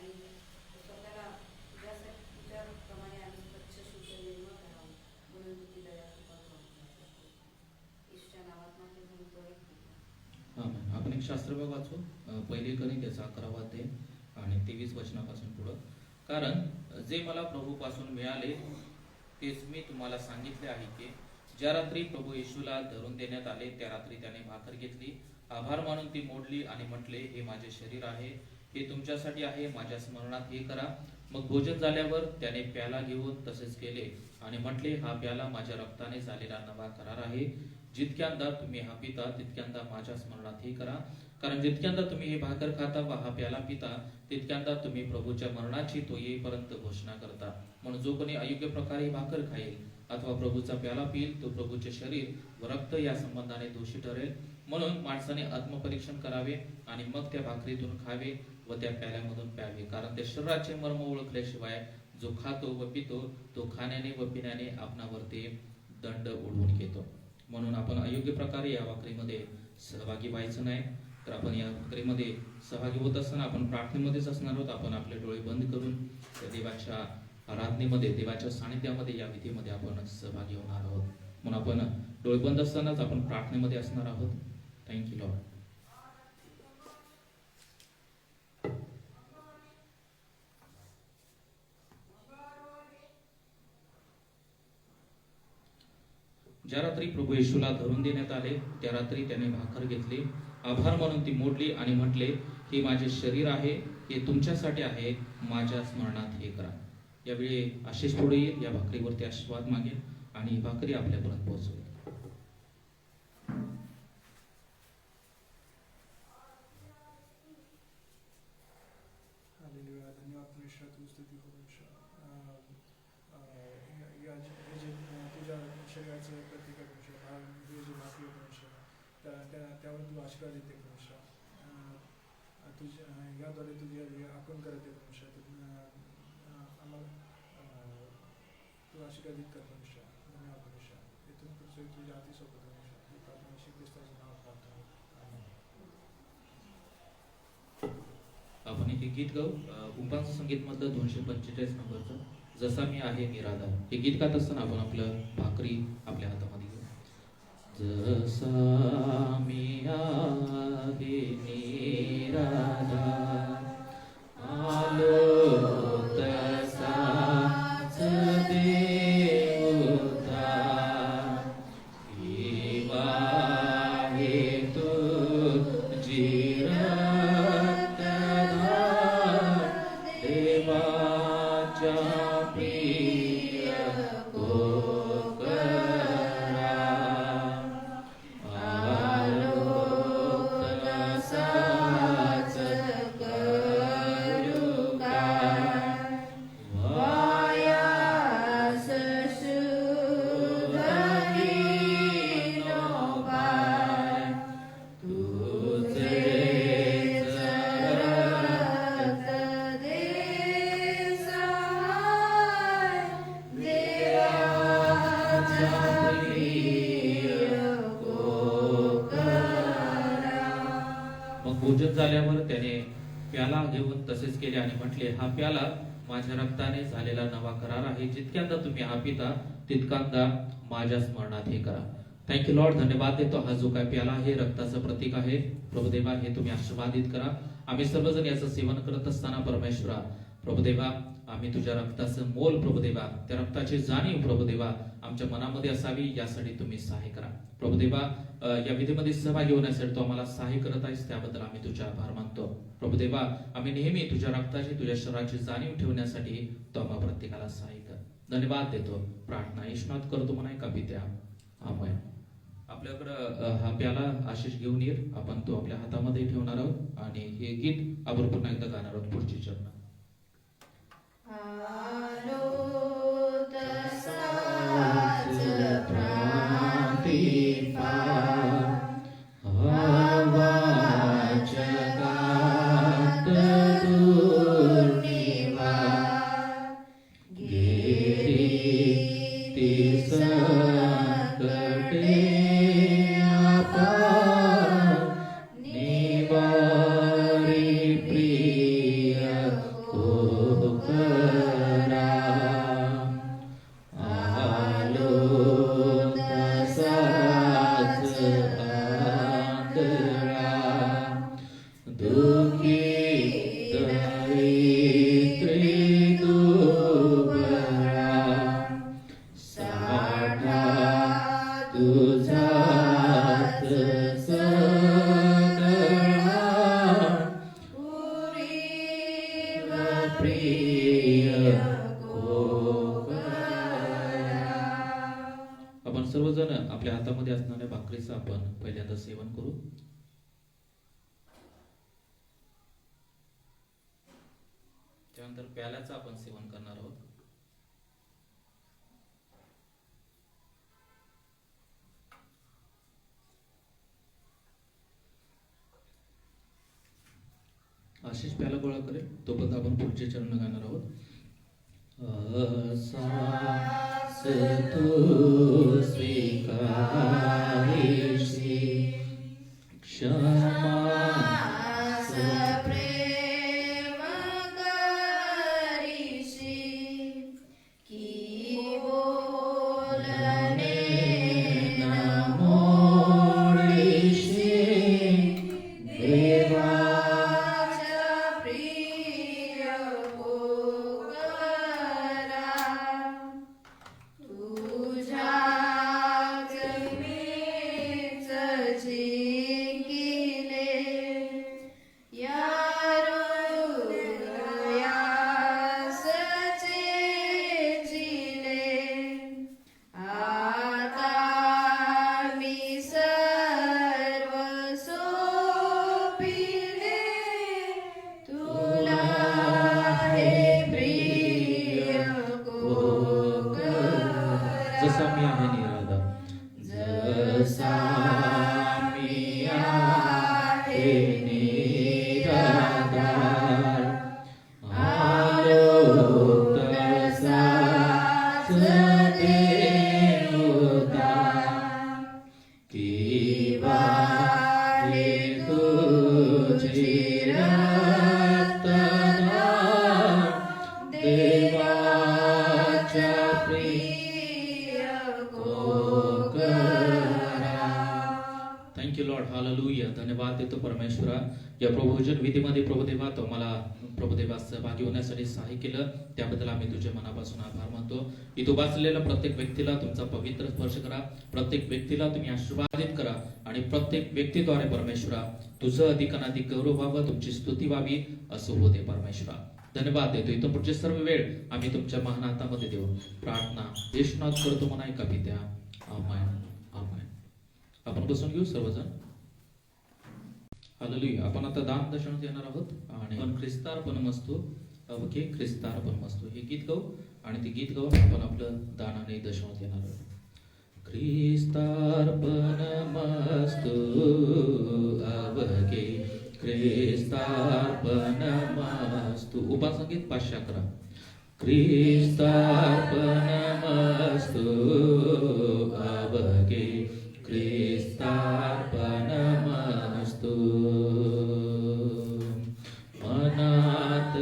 आणि स्वतःला तुझ्याप्रमाणे आम्ही स्वच्छ शुद्ध निर्मळ करावं म्हणून तू ती दया कृपा करून ईश्वच्या नावात मात्र म्हणतो आमेन. आपण एक शास्त्रभाग वाचू. पहिले त्याचा 11वा अध्याय आणि 23 वचनापासून पुढं. कारण जे मला प्रभूपासून मिळाले तेच मी तुम्हाला सांगितले आहे की ज्या रात्री प्रभू येशूला धरून देण्यात आले त्या रात्री त्याने भाकर घेतली, आभार मानून ती मोडली आणि म्हटले, हे माझे शरीर आहे, हे तुमच्यासाठी आहे, माझ्या स्मरणात हे करा. मग भोजन झाल्यावर त्याने प्याला घेऊन तसेच केले आणि म्हटले, हा प्याला माझ्या रक्ताने झालेला नवा करार आहे. जितक्यांदा तुम्ही हा पिता तितक्यांदा माझ्या स्मरणात हे करा. कारण जितक्यांदा तुम्ही हे भाकर खाता व हा प्याला पिता तितक्यांदा तुम्ही प्रभूच्या मरणाची तो येईपर्यंत घोषणा करता. म्हणून जो कोणी अयोग्य प्रकारे ही भाकर खाईल अथवा प्रभूचा प्याला पिईल तो प्रभूचे शरीर व रक्त या संबंधाने दोषी ठरेल. म्हणून माणसाने आत्मपरीक्षण करावे आणि मग त्या भाकरीतून खावे व त्या प्याल्यामधून प्यावे. कारण त्या शरीराचे मर्म ओळखल्याशिवाय जो खातो व पितो तो खाण्याने व पिण्याने आपणावर ते दंड ओढवून घेतो. म्हणून आपण अयोग्य प्रकारे या भाकरीमध्ये सहभागी व्हायचं नाही. तर आपण या भाकरीमध्ये सहभागी होत असताना आपण प्रार्थनेमध्येच असणार आहोत. आपण आपले डोळे बंद करून त्या देवाच्या आराधनेमध्ये देवाच्या सानिध्यामध्ये या विधीमध्ये आपण सहभागी होणार आहोत. म्हणून आपण डोळे बंद असतानाच आपण प्रार्थनेमध्ये असणार आहोत. Thank you Lord. ज्या रात्री प्रभू येशूला धरून देण्यात आले त्या रात्री त्याने भाकर घेतली, आभार मानून ती मोडली आणि म्हटले, हे माझे शरीर आहे, हे तुमच्यासाठी आहे, माझ्या स्मरणात हे करा. यावेळी आशिष पुढे येईल, या भाकरीवरती आशीर्वाद मागेल आणि ही भाकरी आपल्यापर्यंत पोहोचवेल. हालेलुया. धन्यवाद परमेश्वर, तुझी स्तुती हो परमेश्वर. तुझ्या शरीराचं प्रतीक आहे परमेश्वर. तुझे जे भाकरी आहे परमेश्वर त्यावर तू आशीर्वाद देते परमेश्वर. याद्वारे तुझे आपण करत आहे परमेश्वर. आम्हाला तू आशीर्वादित कर परमेश्वर. धन्यवाद परमेश्वर. इथून पुढचं तुझ्या हाती सोबत परमेश्वर. ही प्रार्थना येशू ख्रिस्ताच्या नावात प्रार्थना. आपण एक गीत गाऊ. उपांस संगीत मधलं 245 नंबरचं, जसा मी आहे निराधार. हे गीत गात असताना आपण आपलं भाकरी आपल्या हातामध्ये घेऊ. जसा मी आहे निराधार, आलो तसाच देव उद्धार. देवा हे तुझी देवाच्या प्रिय कोकरा, आलो तसाच करू काय, वायास शुद्धही नो पाय, तुझेच रक्त दे सहाय, देवाच्या प्रिय कोकरा. मग भोजन झाल्यावर त्याने प्याला घेऊन तसेच केले आणि म्हटले, हा प्याला माझ्या रक्ताने झालेला नवा करार आहे. जितक्यांदा तुम्ही हा पिता तितक्यांदा माझ्या स्मरणात हे करा. Thank you Lord. धन्यवाद देतो. हा जो काय प्याला आहे रक्ताचं प्रतीक आहे प्रभुदेवा, हे तुम्ही आशीर्वादित करा. आम्ही सर्वजण याचं सेवन करत असताना परमेश्वरा प्रभुदेवा, आम्ही तुझ्या रक्ताचं मोल प्रभुदेवा, त्या रक्ताची जाणीव प्रभुदेवा आमच्या मनामध्ये असावी, यासाठी तुम्ही सहाय्य करा प्रभुदेवा. या विधीमध्ये सहभागी होण्यासाठी तू आम्हाला सहाय्य करत आहेस, त्याबद्दल आम्ही तुझा आभार मानतो प्रभुदेवा. आम्ही नेहमी तुझ्या रक्ताची तुझ्या शरीराची जाणीव ठेवण्यासाठी तू आम्हा प्रत्येकाला सहाय्य कर. धन्यवाद देतो. प्रार्थना येशूनात करतो म्हणा का पित्या, आमेन. आपल्याकडं हा प्याला आशिष घेऊन ये. आपण तो आपल्या हातामध्ये ठेवणार आहोत आणि हे गीत आपण पुन्हा एकदा गाणार आहोत. पुढची चरण. आलो तसाच प्रांतिपा, हवा जगात दुर्निवा, गेली ती संकटे आपा, निवारी प्रिय तुझाच सगळा पुरीव प्रिय कोकरा. आपण सर्वजण आपल्या हातामध्ये असणाऱ्या भाकरीचं आपण पहिल्यांदा सेवन करू. त्यानंतर प्याल्याचं आपण सेवन करणार आहोत. आशिष प्याला गोळा करेल तोपर्यंत आपण पुढचे चरण गाणार आहोत. असास तू स्वीकारिशी क्षमास प्रेम करीशी की बोलणे न मोडीशी देवाच्या प्रिय कोकरा तुझ्या जन्मेच जिंकिले या हृदयास चेचिले आता मी सर्व सोपिले तुला हे प्रिय कोकरा. जसा मी आहे निराधार जसा मी आहे निराधार आलो तसाच देवदार किंवा हे तुझी रक्तधार देवाच्या प्रिय कोकरा. Thank you Lord. हालेलुया. धन्यवाद देतो परमेश्वरा. या प्रभोजन विधीमध्ये प्रभुदेवा तो मला प्रभुदेवा सहभागी होण्यासाठी सहाय्य केलं त्याबद्दल आम्ही तुझ्या मनापासून आभार मानतो. इथं वाचलेल्या प्रत्येक व्यक्तीला तुमचा पवित्र स्पर्श करा. प्रत्येक व्यक्तीला तुम्ही आशीर्वादित करा आणि प्रत्येक व्यक्तीद्वारे परमेश्वरा तुझं अधिकाधिक गौरव व्हावं, तुमची स्तुती व्हावी असं होते परमेश्वरा. धन्यवाद देतो. इथून पुढचे सर्व वेळ आम्ही तुमच्या महान हातामध्ये देऊ. प्रार्थना देशनाथ करतो म्हणा एका पित्या. आमेन. आमेन. आपण बसून घेऊ सर्वजण. हालेलुया. आपण आता दान दर्शनात येणार आहोत आणि आपण ख्रिस्तार्पणमस्तु अवघे ख्रिस्तार्पणमस्तु हे गीत गाऊ आणि ते गीत गाऊन आपण आपलं दानाने दर्शनात येणार आहोत. ख्रिस्तार्पणमस्तु अवघे ख्रिस्तार्पणमस्तु. उभा संगीत 511. ख्रिस्तार्पणमस्तु अवघे ख्रिस्तार्पणमस्तु. मनात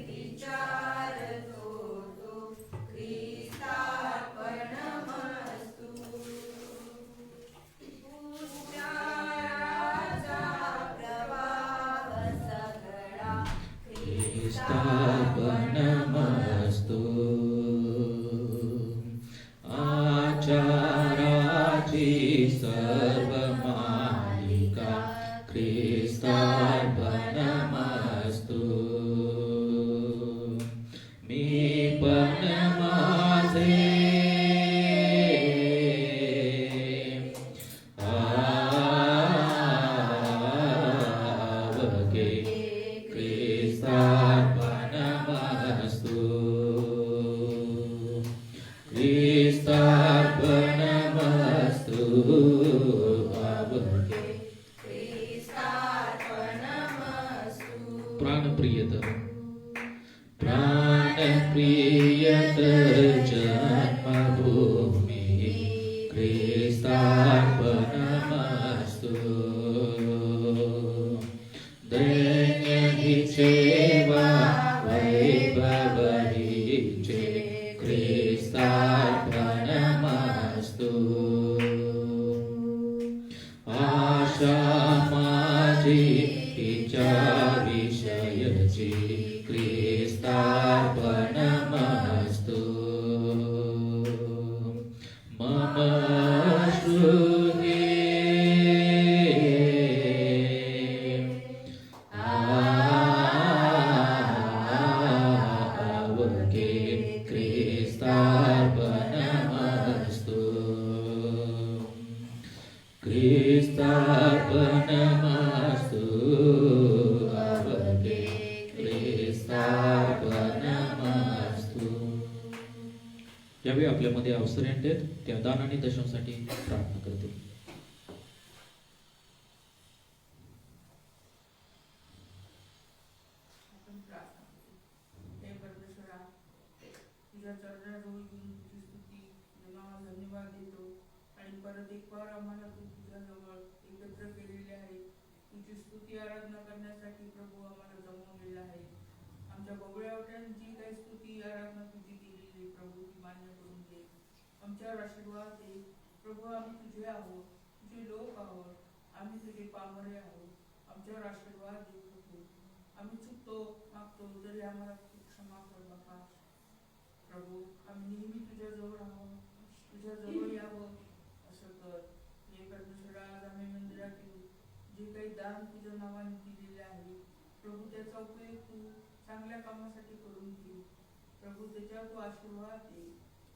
विचारतो तो ख्रिस्तार्पणमस्तु. उच्चाराचा प्रवाह सगळा ख्रिस्तार्पणमस्तु. आचाराची सर्व मालिका ख्रिस्तार्पणमस्तु. मी पण माझे आवगे ख्रिस्तार्पणमस्तु. ख्रिस्तार्पणमस्तु आवगे ख्रिस्तार्पणमस्तु. प्राणप्रियतर प्राणप्रियतर जन्मभूमी ख्रिस्तार्पणमस्तु. दैन्य ही सेवा वैभव हीचे ख्रिस्तार्पणमस्तु. आशा माझी हिच्या विषयची ख्रिस्तार्पणमस्तु. मम आवके ख्रिस्तार्पणमस्तु ख्रिस्तार्पणमस्तु आवके ख्रिस्तार्पणमस्तु. यावेळी आपल्यामध्ये अवसर आहेत त्या दान आणि दशमसाठी प्रार्थना करतील. आपण प्रार्थना करू. हे परमेश्वरा, तुझ्या चरणाजवळ येऊन तुझी स्तुती नावाला धन्यवाद देतो आणि परत एक वार आम्हाला तू तुझ्याजवळ एकत्र केलेले आहे. तुझी स्तुती आराधना करण्यासाठी प्रभू आम्हाला जमवलेला आहे. आमच्या बगळ्यावट्याने जी काही स्तुती आराधना तुझी केलेली प्रभू ती मान्य करून दे. आमच्यावर आशीर्वाद दे प्रभू. आम्ही तुझे आहोत, तुझे लोक आहोत, आम्ही तुझे पामरे आहोत. आमच्यावर आशीर्वाद दे प्रभू. आम्ही चुकतो, मागतो, तरी आम्हाला क्षमा कर बाबा. प्रभू, आम्ही नेहमी तुझ्याजवळ आहोत, तुझ्याजवळ यावं असं कर. हे परमेश्वरा, आज आम्ही मंदिरात येऊ, जे काही दान तुझ्या नावाने दिलेले आहे प्रभू, त्याचा उपयोग तू चांगल्या कामासाठी करून घे प्रभू. त्याच्यावर तू आशीर्वाद दे.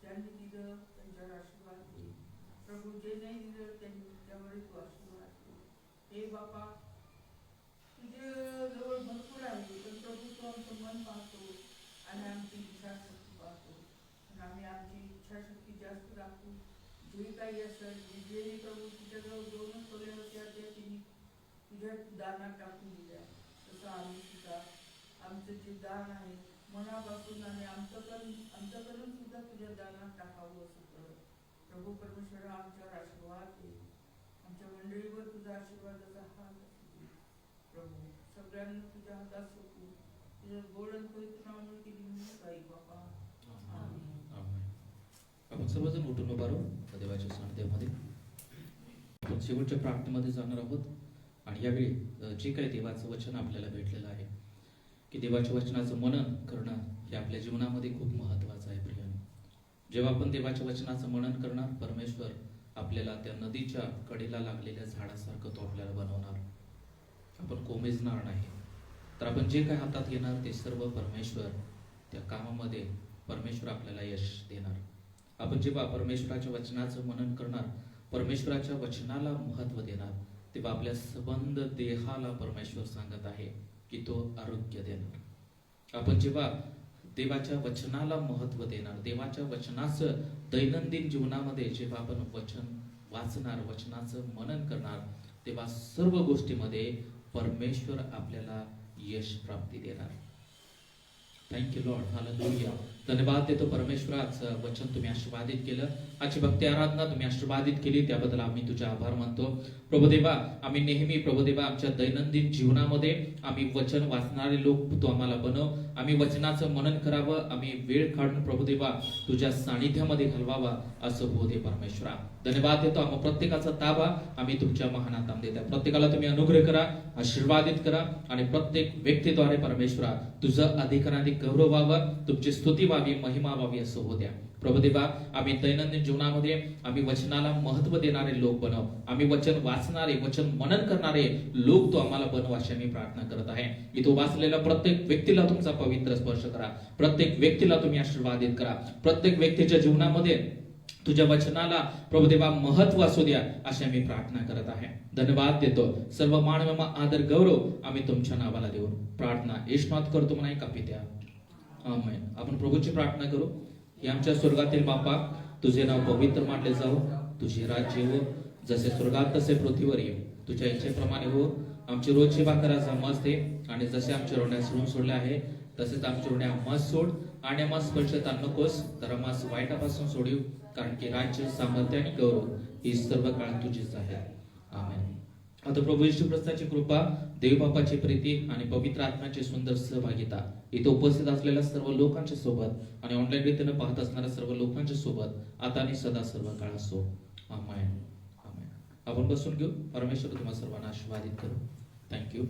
ज्यांनी दिलं त्यांच्यावर आशीर्वाद दे प्रभू. जे नाही दिलं त्यावर तू आशीर्वाद दे. हे बाबा, तुझे जवळ भरपूर आहे, पण प्रभू तू आमचं मन पाहतो आणि आमची इच्छाशक्ती पाहतो. आणि आम्ही आमची इच्छाशक्ती जास्त राखू. जे काही असेल, जे प्रभू तुझ्याजवळ दोनच खोल्या होत्या त्या तिने तुझ्या दानात टाकून दिल्या. तसं आम्ही सुद्धा आमचं जे दान आहे मनापासून आणि आमच्याकडून सुद्धा तुझ्या दानात टाकावं असं कर प्रभू. परमेश्वरा, आमच्यावर आशीर्वाद दे. आमच्या मंडळीवर तुझा आशीर्वादाचा हात असू दे प्रभू. सगळ्यांना तुझ्या हातात सोपू. तुझ्या गोड आणि पवित्र नावाने केली म्हणून काही बाबा. आमेन. आमेन. आपण सर्वजण उठून उभा राहू देवाच्या सानिध्यामध्ये. आपण शेवटच्या प्रार्थनेमध्ये जाणार आहोत आणि यावेळी जे काही देवाचं वचन आपल्याला भेटलेलं आहे की देवाच्या वचनाचं मनन करणं हे आपल्या जीवनामध्ये खूप महत्त्वाचं आहे प्रियाने. जेव्हा आपण देवाच्या वचनाचं मनन करणार, परमेश्वर आपल्याला त्या नदीच्या कडेला लागलेल्या झाडासारखं तो आपल्याला बनवणार. आपण कोमेजणार नाही. तर आपण जे काय हातात घेणार ते सर्व परमेश्वर त्या कामामध्ये परमेश्वर आपल्याला यश देणार. आपण जेव्हा परमेश्वराच्या वचनाचं मनन करणार, परमेश्वराच्या वचनाला महत्त्व देणार, तेव्हा आपल्या संबंध देहाला परमेश्वर सांगत आहे की तो आरोग्य देणार. आपण जेव्हा देवाच्या वचनाला महत्त्व देणार, देवाच्या वचनाचं दैनंदिन जीवनामध्ये जेव्हा आपण वचन वाचणार, वचनाचं मनन करणार, तेव्हा सर्व गोष्टीमध्ये परमेश्वर आपल्याला यश प्राप्ती देणार. Thank you Lord. हालेलुया. धन्यवाद देतो परमेश्वराचं वचन तुम्ही आशीर्वादित केलं. आजची भक्ती आराधना तुम्ही आशीर्वादित केली, त्याबद्दल आम्ही तुझे आभार मानतो प्रभुदेवा. आम्ही नेहमी प्रभुदेवा आमच्या दैनंदिन जीवनामध्ये आम्ही वचन वाचणारे लोक तू आम्हाला बनव. आम्ही वचनाचं मनन करावं, आम्ही वेळ काढून प्रभुदेवा तुझ्या सानिध्यामध्ये घालवावा असं होऊ दे परमेश्वरा. धन्यवाद देतो. आम्ही प्रत्येकाचा ताबा आम्ही तुमच्या महान हातात देतो. प्रत्येकाला तुम्ही अनुग्रह करा, आशीर्वादित करा आणि प्रत्येक व्यक्तीद्वारे परमेश्वरा तुझं अधिकाधिक गौरव व्हावं, तुमची स्तुती व्हावी, महिमा व्हावी असं होऊ द्या प्रभुदेवा. आम्ही दैनंदिन जीवनामध्ये आम्ही वचनाला महत्त्व देणारे लोक बनव. आम्ही वचन वाचणारे, वचन मनन करणारे लोक तो आम्हाला बनव अशी मी प्रार्थना करत आहे. इथं वाचलेल्या प्रत्येक व्यक्तीला तुमचा पवित्र स्पर्श करा. प्रत्येक व्यक्तीला तुम्ही आशीर्वादित करा. प्रत्येक व्यक्तीच्या जीवनामध्ये तुझ्या वचनाला प्रभुदेवा महत्त्व असू द्या अशी मी प्रार्थना करत आहे. धन्यवाद देतो. सर्व मान आदर गौरव आम्ही तुमच्या नावाला देऊन प्रार्थना येशनात करतो म्हणा एका पित्या. आमेन. आपण प्रभूची प्रार्थना करू. की आमच्या स्वर्गातील बापा, तुझे नाव पवित्र मानले जाओ, तुझे राज्य हो, जसे स्वर्गात तसे पृथ्वीवर येऊ. तुझ्या इच्छेप्रमाणे हो. आमची रोजची भाकर आज आम्हास दे आणि जसे आमच्या ऋण सोडून सोडले आहे तसेच आमची ऋण आम्हास सोड आणि आम्हास स्पर्शता नकोस, तर आम्हास वाईटापासून सोडीव, कारण की राज्य, सामर्थ्य आणि गौरव ही सर्व काळ तुझीच आहे. आमेन. आता प्रभू येशू ख्रिस्ताची कृपा, देव बापाची प्रीती आणि पवित्र आत्म्याची सुंदर सहभागिता इथे उपस्थित असलेल्या सर्व लोकांच्या सोबत आणि ऑनलाईन रीतीने पाहत असणाऱ्या सर्व लोकांच्या सोबत आता आणि सदा सर्व काळ असो. आमेन. आमेन. आपण बसून घेऊ. परमेश्वर तुम्हाला सर्वांना आशीर्वादित करू. थँक्यू.